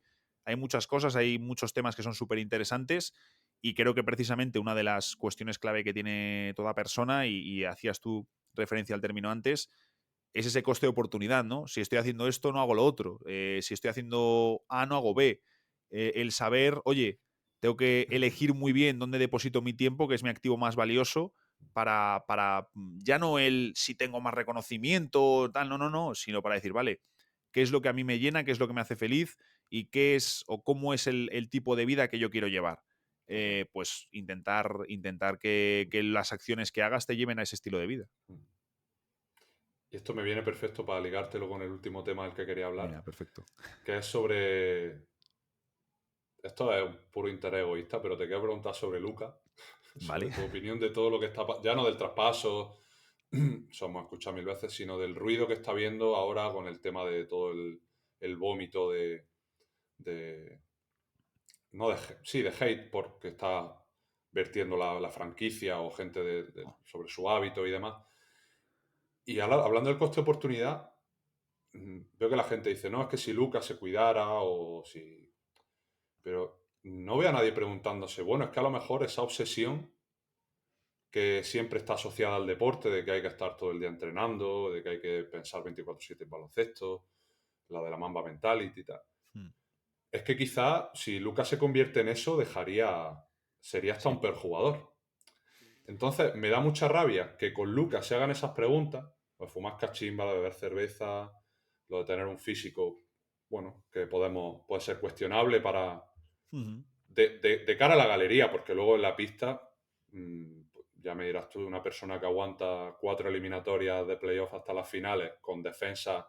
muchas cosas, hay muchos temas que son súper interesantes y creo que precisamente una de las cuestiones clave que tiene toda persona, y hacías tú referencia al término antes, es ese coste de oportunidad, ¿no? Si estoy haciendo esto, no hago lo otro. Si estoy haciendo A, no hago B. El saber, oye, tengo que elegir muy bien dónde deposito mi tiempo, que es mi activo más valioso, ya no el si tengo más reconocimiento, tal, no, sino para decir, vale, qué es lo que a mí me llena, qué es lo que me hace feliz y qué es o cómo es el tipo de vida que yo quiero llevar. Pues intentar que las acciones que hagas te lleven a ese estilo de vida. Y esto me viene perfecto para ligártelo con el último tema del que quería hablar, Mira, perfecto. que es sobre... Esto es un puro interés egoísta, pero te quiero preguntar sobre Luka, sobre Vale. tu opinión de todo lo que está... Ya no del traspaso, eso hemos escuchado 1000 veces, sino del ruido que está viendo ahora con el tema de todo el vómito no de, sí, de hate, porque está vertiendo la franquicia o gente sobre su hábito y demás. Y hablando del coste-oportunidad, veo que la gente dice, no, es que si Lucas se cuidara o si... Pero no veo a nadie preguntándose, bueno, es que a lo mejor esa obsesión que siempre está asociada al deporte, de que hay que estar todo el día entrenando, de que hay que pensar 24/7 en baloncesto, la de la Mamba Mentality y tal. Es que quizá si Lucas se convierte en eso, sería hasta un peor jugador. Entonces, me da mucha rabia que con Lucas se hagan esas preguntas, lo de fumar cachimba, lo de beber cerveza, lo de tener un físico, bueno, que puede ser cuestionable para... De cara a la galería, porque luego en la pista, ya me dirás tú, una persona que aguanta 4 eliminatorias de playoff hasta las finales con defensa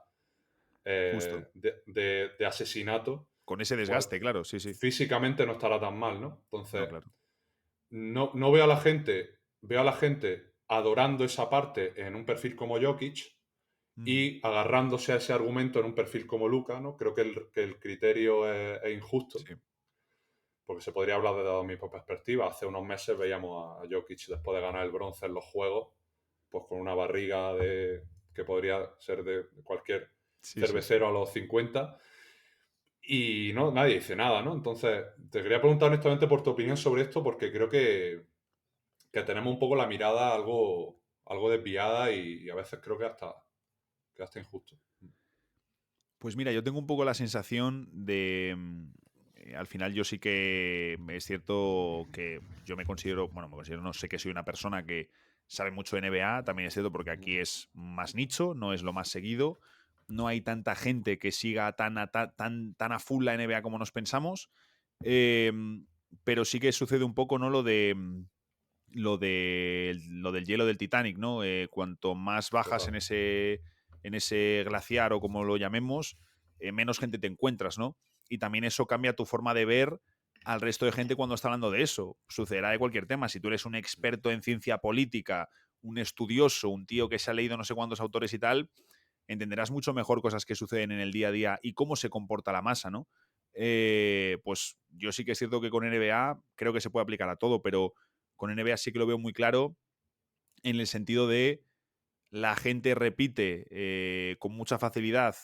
Justo. de asesinato, Con ese pues desgaste, claro, sí. físicamente no estará tan mal, ¿no? Entonces, No, claro. no veo a la gente adorando esa parte en un perfil como Jokic y agarrándose a ese argumento en un perfil como Luka, ¿no? Creo que el criterio es injusto. Sí. Porque se podría hablar desde mi perspectiva. Hace unos meses veíamos a Jokic después de ganar el bronce en los Juegos, pues con una barriga que podría ser de cualquier cervecero a los 50. Y no, nadie dice nada, ¿no? Entonces, te quería preguntar honestamente por tu opinión sobre esto, porque creo que tenemos un poco la mirada algo desviada y a veces creo que hasta injusto. Pues mira, yo tengo un poco la sensación de... al final yo sí que es cierto que yo me considero, no sé que soy una persona que sabe mucho de NBA, también es cierto porque aquí es más nicho, no es lo más seguido, no hay tanta gente que siga tan a full la NBA como nos pensamos, pero sí que sucede un poco, ¿no? Lo del hielo del Titanic, ¿no? Cuanto más bajas en ese glaciar o como lo llamemos, menos gente te encuentras, ¿no? Y también eso cambia tu forma de ver al resto de gente cuando está hablando de eso. Sucederá de cualquier tema. Si tú eres un experto en ciencia política, un estudioso, un tío que se ha leído no sé cuántos autores y tal, entenderás mucho mejor cosas que suceden en el día a día y cómo se comporta la masa, ¿no? Pues yo sí que es cierto que con NBA creo que se puede aplicar a todo, pero con NBA sí que lo veo muy claro en el sentido de la gente repite con mucha facilidad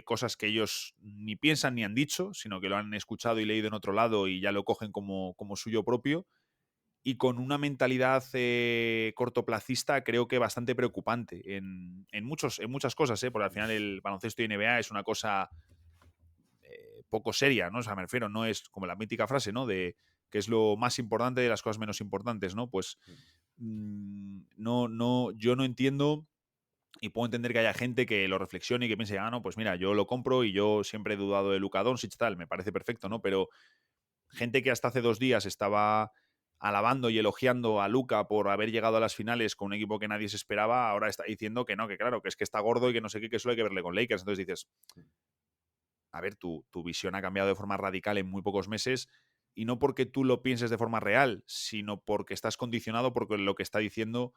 cosas que ellos ni piensan ni han dicho, sino que lo han escuchado y leído en otro lado y ya lo cogen como suyo propio. Y con una mentalidad cortoplacista creo que bastante preocupante en muchas cosas, porque al final el baloncesto y NBA es una cosa poco seria, ¿no? O sea, me refiero, no es como la mítica frase, ¿no? De que es lo más importante de las cosas menos importantes, ¿no? Pues yo no entiendo y puedo entender que haya gente que lo reflexione y que piense, no, pues mira, yo lo compro y yo siempre he dudado de Luka Doncic, tal, me parece perfecto, ¿no? Pero gente que hasta hace 2 días estaba alabando y elogiando a Luka por haber llegado a las finales con un equipo que nadie se esperaba, ahora está diciendo que no, que claro, que es que está gordo y que no sé qué, que solo hay que verle con Lakers. Entonces dices, a ver, tu visión ha cambiado de forma radical en muy pocos meses y no porque tú lo pienses de forma real, sino porque estás condicionado por lo que está diciendo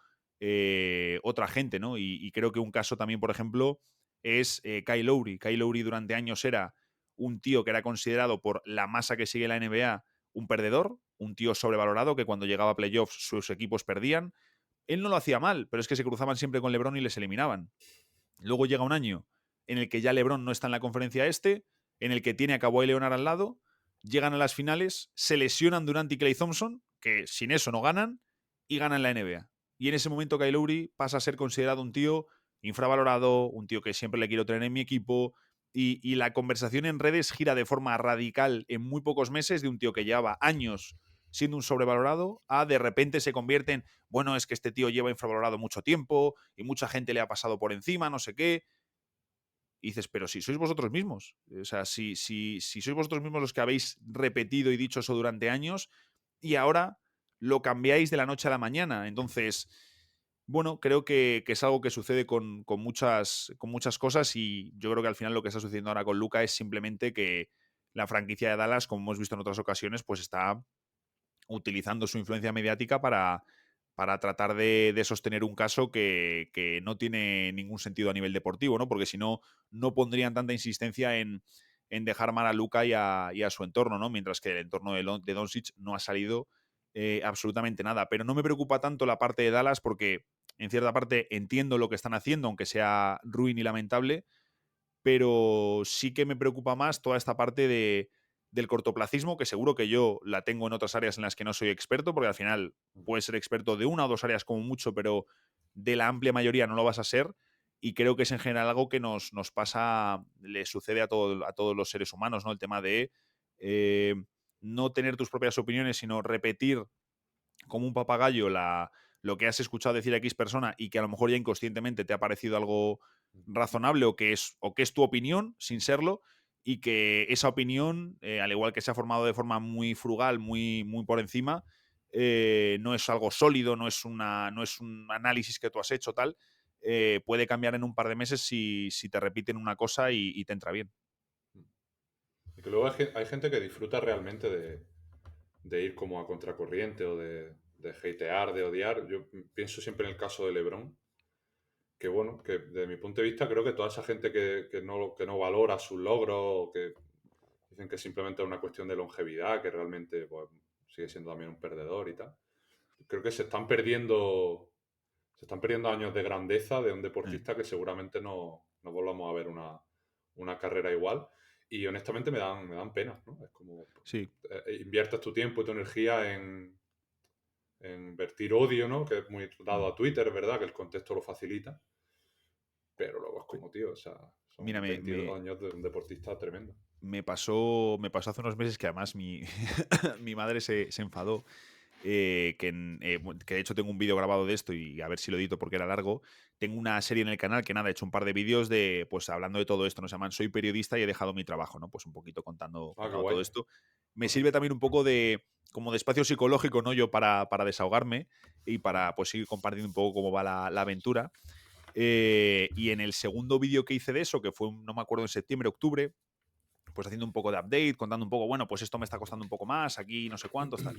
otra gente, ¿no? Y creo que un caso también, por ejemplo, es Kyle Lowry. Kyle Lowry durante años era un tío que era considerado por la masa que sigue la NBA un perdedor, un tío sobrevalorado que cuando llegaba a playoffs sus equipos perdían. Él no lo hacía mal, pero es que se cruzaban siempre con LeBron y les eliminaban. Luego llega un año en el que ya LeBron no está en la conferencia en el que tiene a Kawhi Leonard al lado, llegan a las finales, se lesionan Durant y Klay Thompson, que sin eso no ganan, y ganan la NBA. Y en ese momento Kyle Lowry pasa a ser considerado un tío infravalorado, un tío que siempre le quiero tener en mi equipo, y la conversación en redes gira de forma radical en muy pocos meses de un tío que llevaba años siendo un sobrevalorado a de repente se convierte en, bueno, es que este tío lleva infravalorado mucho tiempo y mucha gente le ha pasado por encima, no sé qué. Y dices, pero si sois vosotros mismos. O sea, si sois vosotros mismos los que habéis repetido y dicho eso durante años y ahora lo cambiáis de la noche a la mañana. Entonces, bueno, creo que es algo que sucede con muchas cosas y yo creo que al final lo que está sucediendo ahora con Luka es simplemente que la franquicia de Dallas, como hemos visto en otras ocasiones, pues está utilizando su influencia mediática para tratar de sostener un caso que no tiene ningún sentido a nivel deportivo, ¿no? Porque si no, no pondrían tanta insistencia en dejar mal a Luka y a su entorno, ¿no? Mientras que el entorno de Doncic no ha salido absolutamente nada. Pero no me preocupa tanto la parte de Dallas porque, en cierta parte, entiendo lo que están haciendo, aunque sea ruin y lamentable, pero sí que me preocupa más toda esta parte del cortoplacismo, que seguro que yo la tengo en otras áreas en las que no soy experto, porque al final puedes ser experto de una o dos áreas como mucho, pero de la amplia mayoría no lo vas a ser, y creo que es en general algo que nos pasa, le sucede a todos los seres humanos, ¿no? El tema de no tener tus propias opiniones, sino repetir como un papagayo lo que has escuchado decir a X persona y que a lo mejor ya inconscientemente te ha parecido algo razonable o que es tu opinión sin serlo, y que esa opinión, al igual que se ha formado de forma muy frugal, muy, muy por encima, no es algo sólido, no es un análisis que tú has hecho, tal, puede cambiar en un par de meses si te repiten una cosa y te entra bien. Y que luego hay gente que disfruta realmente de ir como a contracorriente o de hatear, de odiar. Yo pienso siempre en el caso de LeBron, que bueno, que desde mi punto de vista creo que toda esa gente que no valora sus logros o que dicen que simplemente es una cuestión de longevidad, que realmente pues, sigue siendo también un perdedor y tal. Creo que se están perdiendo años de grandeza de un deportista que seguramente no volvamos a ver una carrera igual. Y honestamente me dan pena, ¿no? Es como Sí. inviertes tu tiempo y tu energía en vertir odio, ¿no? Que es muy dado a Twitter, ¿verdad? Que el contexto lo facilita. Pero luego es como, tío, o sea, son Mira, 22 años de un deportista tremendo. me pasó hace unos meses que además mi madre se enfadó, que de hecho tengo un vídeo grabado de esto y a ver si lo edito porque era largo. Tengo una serie en el canal que nada, he hecho un par de vídeos de, pues hablando de todo esto, nos llaman Soy periodista y he dejado mi trabajo, ¿no? Pues un poquito contando Qué todo guay. esto. Me sirve también un poco como de espacio psicológico, ¿no? Yo para desahogarme y para pues seguir compartiendo un poco cómo va la aventura. Y en el segundo vídeo que hice de eso, que fue, no me acuerdo, en septiembre, octubre, pues haciendo un poco de update, contando un poco, bueno, pues esto me está costando un poco más, aquí no sé cuántos, tal.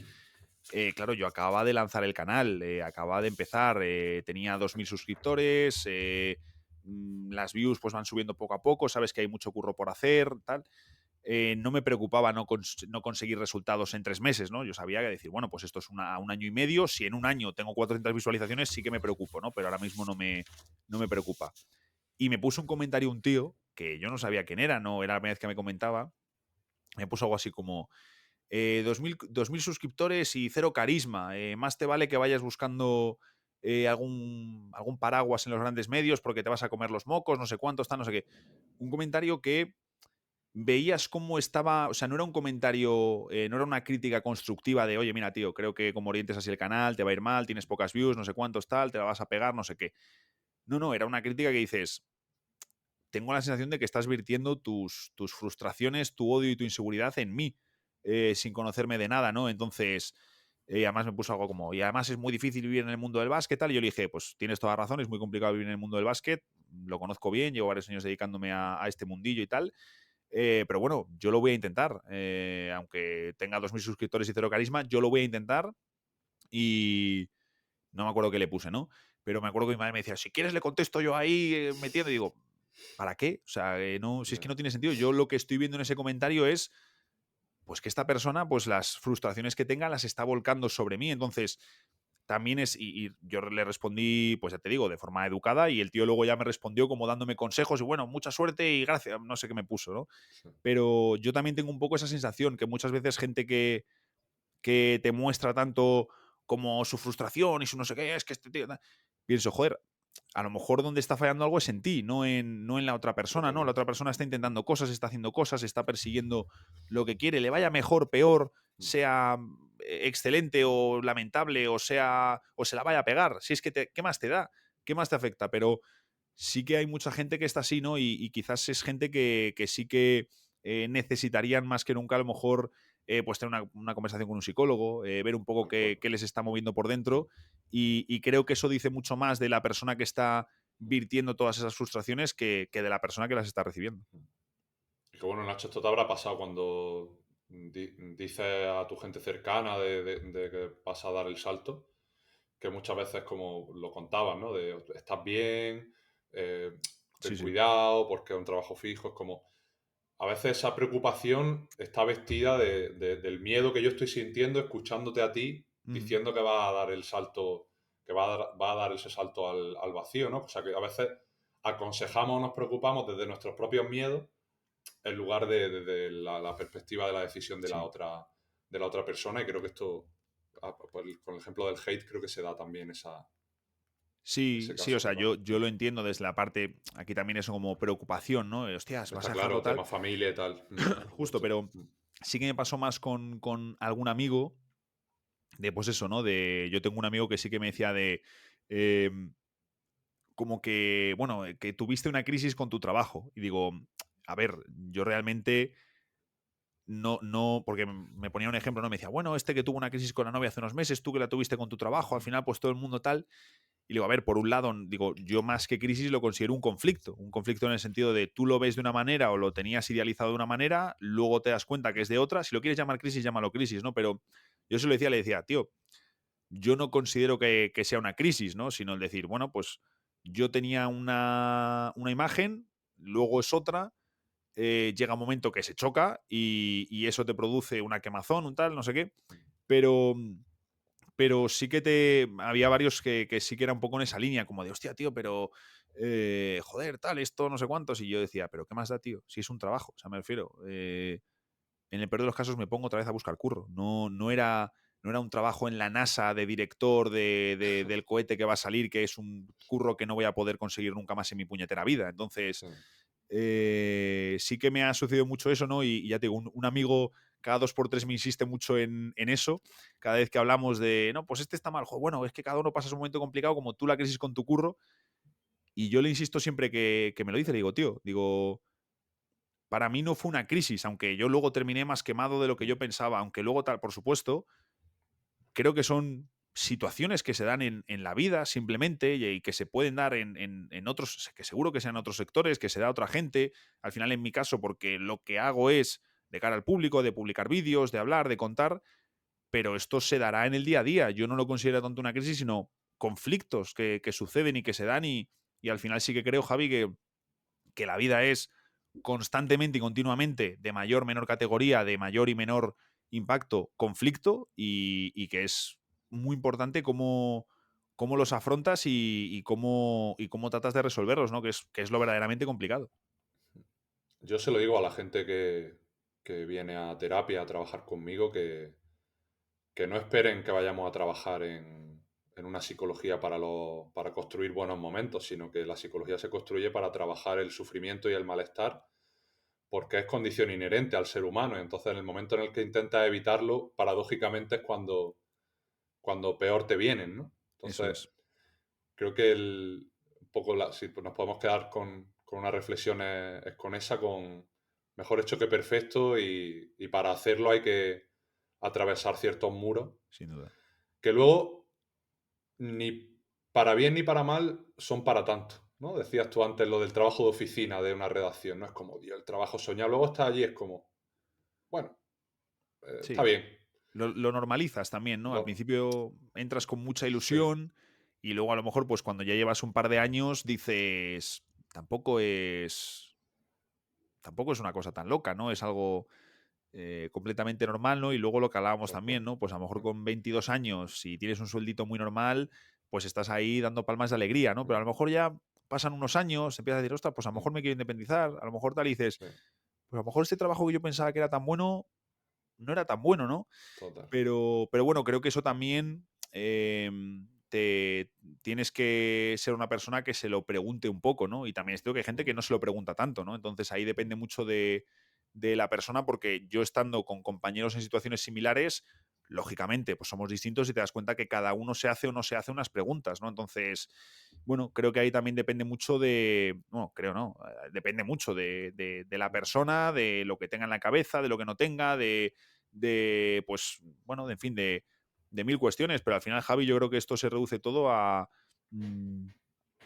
Claro, yo acababa de lanzar el canal, acababa de empezar, tenía 2.000 suscriptores, las views pues van subiendo poco a poco, sabes que hay mucho curro por hacer, tal. No me preocupaba no conseguir resultados en 3 meses, ¿no? Yo sabía que decir, bueno, pues esto es un año y medio, si en un año tengo 400 visualizaciones sí que me preocupo, ¿no? Pero ahora mismo no me preocupa. Y me puso un comentario un tío, que yo no sabía quién era, no era la primera vez que me comentaba, me puso algo así como 2.000 suscriptores y 0 carisma, más te vale que vayas buscando algún paraguas en los grandes medios porque te vas a comer los mocos, no sé cuántos, no sé qué. Un comentario que veías cómo estaba, o sea, no era un comentario, no era una crítica constructiva de, oye, mira, tío, creo que como orientes así el canal, te va a ir mal, tienes pocas views, no sé cuántos, tal, te la vas a pegar, no sé qué. No, era una crítica que dices, tengo la sensación de que estás virtiendo tus frustraciones, tu odio y tu inseguridad en mí, sin conocerme de nada, ¿no? Entonces, además me puso algo como, y además es muy difícil vivir en el mundo del básquet, tal, y yo le dije, pues tienes toda razón, es muy complicado vivir en el mundo del básquet, lo conozco bien, llevo varios años dedicándome a este mundillo y tal, pero bueno, yo lo voy a intentar, aunque tenga 2.000 suscriptores y 0 carisma, yo lo voy a intentar y no me acuerdo qué le puse, ¿no? Pero me acuerdo que mi madre me decía, si quieres le contesto yo ahí metiendo, y digo, ¿para qué? O sea, no, si es que no tiene sentido. Yo lo que estoy viendo en ese comentario es pues que esta persona, pues las frustraciones que tenga las está volcando sobre mí. Entonces, también es, y yo le respondí, pues ya te digo, de forma educada, y el tío luego ya me respondió como dándome consejos y bueno, mucha suerte y gracias, no sé qué me puso, ¿no? Sí. Pero yo también tengo un poco esa sensación que muchas veces gente que te muestra tanto como su frustración y su no sé qué, es que este tío... Pienso, joder, a lo mejor donde está fallando algo es en ti, no en la otra persona, ¿no? La otra persona está intentando cosas, está haciendo cosas, está persiguiendo lo que quiere, le vaya mejor, peor, sea excelente o lamentable o se la vaya a pegar. Si es que ¿qué más te da? ¿Qué más te afecta? Pero sí que hay mucha gente que está así, ¿no? Y quizás es gente que sí que necesitarían más que nunca a lo mejor pues tener una conversación con un psicólogo, ver un poco qué les está moviendo por dentro y creo que eso dice mucho más de la persona que está virtiendo todas esas frustraciones que de la persona que las está recibiendo. Y que bueno, Nacho, esto te habrá pasado cuando dices a tu gente cercana de que vas a dar el salto, que muchas veces, como lo contabas, ¿no? De estás bien, ten Sí, sí. cuidado, porque es un trabajo fijo, es como... A veces esa preocupación está vestida del miedo que yo estoy sintiendo escuchándote a ti Ujú. diciendo que vas a dar el salto, que va a dar ese salto al vacío, ¿no? O sea que a veces aconsejamos o nos preocupamos desde nuestros propios miedos en lugar de la perspectiva de la decisión Sí. de la otra persona. Y creo que esto, con el ejemplo del hate, creo que se da también Sí, ese sí, o caso sea, claro. yo lo entiendo desde la parte, aquí también es como preocupación, ¿no? Hostias, vas Está a dejarlo claro, tal. tema familia y tal, por Justo, supuesto. pero sí que me pasó más con algún amigo de, pues eso, ¿no? Yo tengo un amigo que sí que me decía em, como que, bueno, que tuviste una crisis con tu trabajo. Y digo, a ver, yo realmente no, porque me ponía un ejemplo, ¿no? Me decía, bueno, este que tuvo una crisis con la novia hace unos meses, tú que la tuviste con tu trabajo, al final, pues todo el mundo tal. Y digo, a ver, por un lado, digo, yo más que crisis lo considero un conflicto en el sentido de tú lo ves de una manera o lo tenías idealizado de una manera, luego te das cuenta que es de otra. Si lo quieres llamar crisis, llámalo crisis, ¿no? Pero yo se lo decía, le decía, tío, yo no considero que sea una crisis, ¿no? Sino el decir, bueno, pues yo tenía una imagen, luego es otra, llega un momento que se choca y eso te produce una quemazón, un tal, no sé qué, pero, pero sí que había varios que sí que era un poco en esa línea, como de, hostia, tío, pero, joder, tal, esto, no sé cuántos, y yo decía, pero ¿qué más da, tío? Si es un trabajo, o sea, me refiero, en el peor de los casos me pongo otra vez a buscar curro. No era un trabajo en la NASA de director del cohete que va a salir, que es un curro que no voy a poder conseguir nunca más en mi puñetera vida. Entonces, Sí. sí que me ha sucedido mucho eso, ¿no? Y ya te digo, un amigo cada 2 por 3 me insiste mucho en eso. Cada vez que hablamos de, no, pues este está mal, jo, bueno, es que cada uno pasa un momento complicado, como tú la crisis con tu curro. Y yo le insisto siempre que me lo dice, le digo, tío, digo, para mí no fue una crisis, aunque yo luego terminé más quemado de lo que yo pensaba, aunque luego tal, por supuesto, creo que son situaciones que se dan en la vida simplemente y que se pueden dar en otros, que seguro que sean otros sectores, que se da a otra gente. Al final, en mi caso, porque lo que hago es de cara al público, de publicar vídeos, de hablar, de contar, pero esto se dará en el día a día. Yo no lo considero tanto una crisis, sino conflictos que suceden y que se dan y al final sí que creo, Javi, que la vida es constantemente y continuamente de mayor o menor categoría, de mayor y menor impacto, conflicto y que es muy importante cómo los afrontas y cómo tratas de resolverlos, ¿no? Que es lo verdaderamente complicado. Yo se lo digo a la gente que viene a terapia a trabajar conmigo que no esperen que vayamos a trabajar en una psicología para construir buenos momentos, sino que la psicología se construye para trabajar el sufrimiento y el malestar, porque es condición inherente al ser humano. Entonces, en el momento en el que intentas evitarlo, paradójicamente es cuando peor te vienen, ¿no? Eso Entonces, es. creo que un poco si pues nos podemos quedar con una reflexión es con esa, con mejor hecho que perfecto y para hacerlo hay que atravesar ciertos muros Sin duda. que luego ni para bien ni para mal son para tanto, ¿no? Decías tú antes lo del trabajo de oficina de una redacción, no es como, Dios, el trabajo soñado, luego está allí, es como, bueno, está Sí. bien. Lo normalizas también, ¿no? Al Lo- principio entras con mucha sí, ilusión y luego a lo mejor, pues cuando ya llevas un par de años, dices, tampoco es una cosa tan loca, ¿no? Es algo completamente normal, ¿no? Y luego lo que hablábamos tal también, cual. ¿no? Pues a lo mejor con 22 años, si tienes un sueldito muy normal, pues estás ahí dando palmas de alegría, ¿no? Pero a lo mejor ya pasan unos años, empiezas a decir, ostras, pues a lo mejor me quiero independizar, a lo mejor tal, y dices, Sí, pues a lo mejor este trabajo que yo pensaba que era tan bueno, no era tan bueno, ¿no? total. Pero bueno, creo que eso también te tienes que ser una persona que se lo pregunte un poco, ¿no? Y también es cierto que hay gente que no se lo pregunta tanto, ¿no? Entonces ahí depende mucho de la persona, porque yo estando con compañeros en situaciones similares, lógicamente, pues somos distintos y te das cuenta que cada uno se hace o no se hace unas preguntas, ¿no? Entonces, bueno, creo que ahí también depende mucho depende mucho de la persona, de lo que tenga en la cabeza, de lo que no tenga, pues, bueno, en fin, de mil cuestiones, pero al final, Javi, yo creo que esto se reduce todo a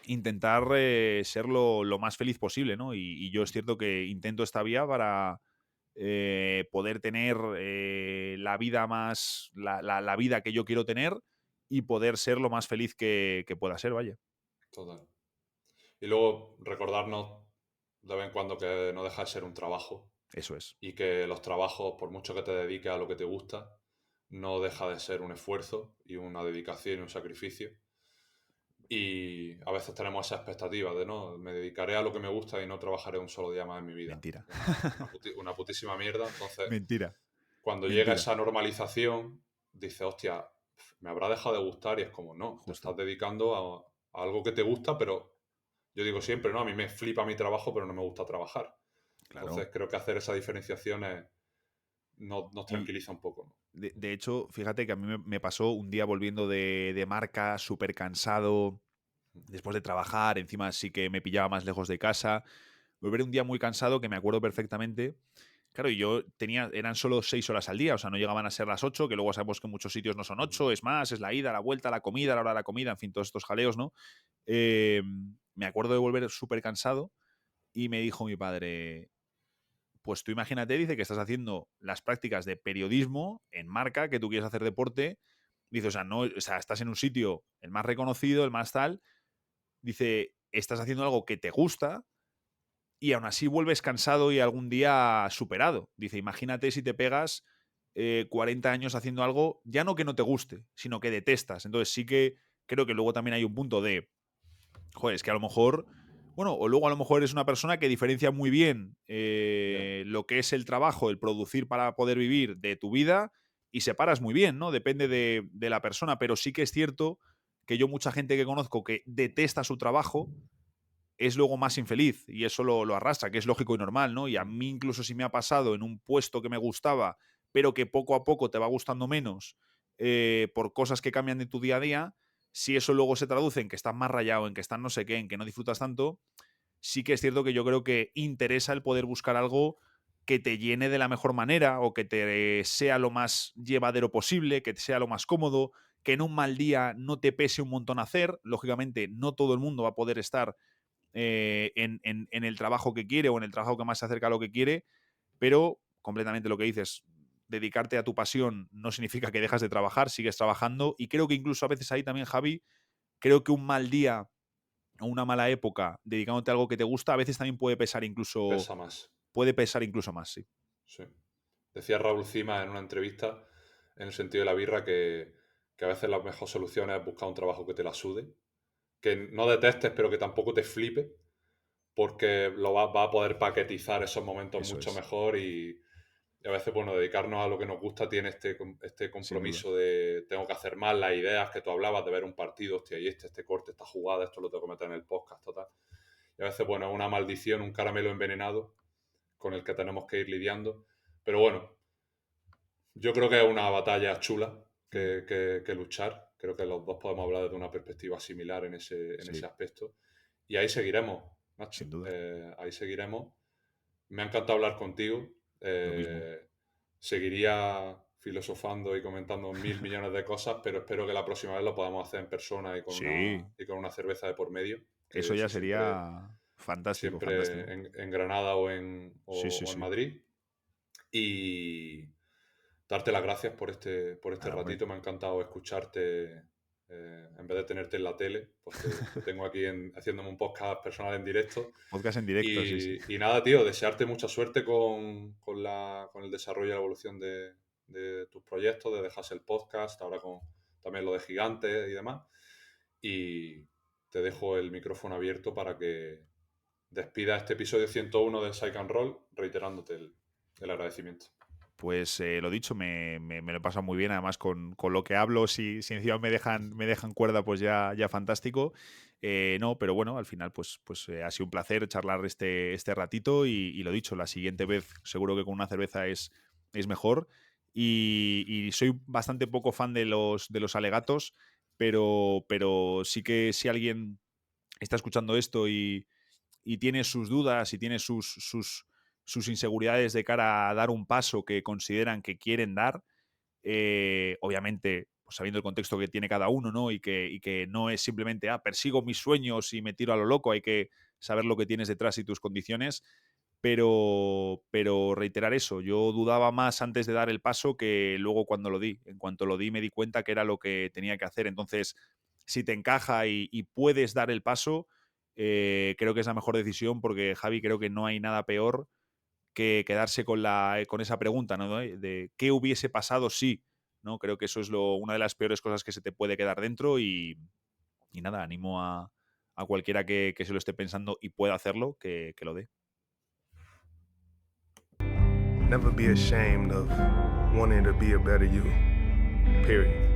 intentar ser lo más feliz posible, ¿no? Y yo es cierto que intento esta vía para poder tener la vida la vida que yo quiero tener y poder ser lo más feliz que pueda ser, vaya. Total. Y luego recordarnos de vez en cuando que no deja de ser un trabajo Eso es. y que los trabajos, por mucho que te dediques a lo que te gusta, no deja de ser un esfuerzo y una dedicación y un sacrificio. Y a veces tenemos esa expectativa de, no, me dedicaré a lo que me gusta y no trabajaré un solo día más en mi vida. Mentira. Una putísima mierda. Entonces, Mentira. cuando llega esa normalización, dices, hostia, me habrá dejado de gustar, y es como, no, te Justo. estás dedicando a algo que te gusta, pero yo digo siempre, ¿no? A mí me flipa mi trabajo, pero no me gusta trabajar. Claro. Entonces creo que hacer esa diferenciación nos Y tranquiliza un poco, ¿no? de hecho, fíjate que a mí me pasó un día volviendo de marca, súper cansado, después de trabajar, encima sí que me pillaba más lejos de casa. Volver un día muy cansado, que me acuerdo perfectamente. Claro, y yo eran solo 6 horas al día, o sea, no llegaban a ser las 8, que luego sabemos que en muchos sitios no son 8, es más, es la ida, la vuelta, la comida, la hora de la comida, en fin, todos estos jaleos, ¿no? Me acuerdo de volver súper cansado y me dijo mi padre, pues tú imagínate, dice, que estás haciendo las prácticas de periodismo en marca, que tú quieres hacer deporte, dice, o sea, no, o sea, estás en un sitio el más reconocido, el más tal, dice, estás haciendo algo que te gusta y aún así vuelves cansado y algún día superado. Dice, imagínate si te pegas 40 años haciendo algo, ya no que no te guste, sino que detestas. Entonces sí que creo que luego también hay un punto de, joder, es que a lo mejor, bueno, o luego a lo mejor eres una persona que diferencia muy bien lo que es el trabajo, el producir para poder vivir de tu vida y separas muy bien, ¿no? Depende de la persona, pero sí que es cierto que yo mucha gente que conozco que detesta su trabajo es luego más infeliz y eso lo arrastra, que es lógico y normal, ¿no? Y a mí incluso si me ha pasado en un puesto que me gustaba, pero que poco a poco te va gustando menos por cosas que cambian de tu día a día, si eso luego se traduce en que estás más rayado, en que estás no sé qué, en que no disfrutas tanto, sí que es cierto que yo creo que interesa el poder buscar algo que te llene de la mejor manera o que te sea lo más llevadero posible, que te sea lo más cómodo, que en un mal día no te pese un montón hacer. Lógicamente, no todo el mundo va a poder estar en el trabajo que quiere o en el trabajo que más se acerca a lo que quiere, pero completamente lo que dices, dedicarte a tu pasión no significa que dejas de trabajar, sigues trabajando y creo que incluso a veces ahí también, Javi, creo que un mal día o una mala época dedicándote a algo que te gusta a veces también Pesa más. puede pesar incluso más, sí. Sí. Decía Raúl Cima en una entrevista, en el sentido de la birra, que a veces la mejor solución es buscar un trabajo que te la sude, que no detestes, pero que tampoco te flipe, porque va a poder paquetizar esos momentos Eso mucho es, mejor y a veces, bueno, dedicarnos a lo que nos gusta tiene este sin duda. compromiso de tengo que hacer más las ideas que tú hablabas, de ver un partido, hostia, y este corte, esta jugada, esto lo tengo que meter en el podcast, total. Y a veces, bueno, es una maldición, un caramelo envenenado con el que tenemos que ir lidiando. Pero bueno, yo creo que es una batalla chula que luchar. Creo que los dos podemos hablar desde una perspectiva similar en ese Sí, aspecto. Y ahí seguiremos, Nacho. sin duda. Ahí seguiremos. Me ha encantado hablar contigo. Lo mismo. Seguiría filosofando y comentando 1.000 millones de cosas, pero espero que la próxima vez lo podamos hacer en persona Sí, y con una cerveza de por medio, que eso ya eso sería fantástico, siempre fantástico. en Granada Sí, sí, o en sí. Madrid. Y darte las gracias por este Nada, hombre. ratito. Me ha encantado escucharte en vez de tenerte en la tele, pues te tengo aquí haciéndome un podcast personal en directo. Podcast en directo, sí, sí. Y nada, tío, desearte mucha suerte con el desarrollo y la evolución de tus proyectos, de Dejarse el podcast, ahora con también lo de Gigantes y demás. Y te dejo el micrófono abierto para que despida este episodio 101 de Psych and Roll, reiterándote el agradecimiento. Pues lo dicho, me lo he pasado muy bien, además con lo que hablo, si encima me dejan cuerda, pues ya fantástico. No, pero bueno, al final pues ha sido un placer charlar este ratito y lo dicho, la siguiente vez seguro que con una cerveza es mejor y soy bastante poco fan de los alegatos, pero sí que si alguien está escuchando esto y tiene sus dudas y tiene sus inseguridades de cara a dar un paso que consideran que quieren dar, obviamente, pues sabiendo el contexto que tiene cada uno, ¿no? Y que no es simplemente, persigo mis sueños y me tiro a lo loco, hay que saber lo que tienes detrás y tus condiciones, pero reiterar eso, yo dudaba más antes de dar el paso que luego cuando lo di. En cuanto lo di me di cuenta que era lo que tenía que hacer. Entonces, si te encaja y puedes dar el paso, creo que es la mejor decisión, porque, Javi, creo que no hay nada peor que quedarse con esa pregunta, ¿no? De qué hubiese pasado si, ¿no? Creo que eso es una de las peores cosas que se te puede quedar dentro y nada, animo a cualquiera que se lo esté pensando y pueda hacerlo, que lo dé. Never be ashamed of wanting to be a better you. Period.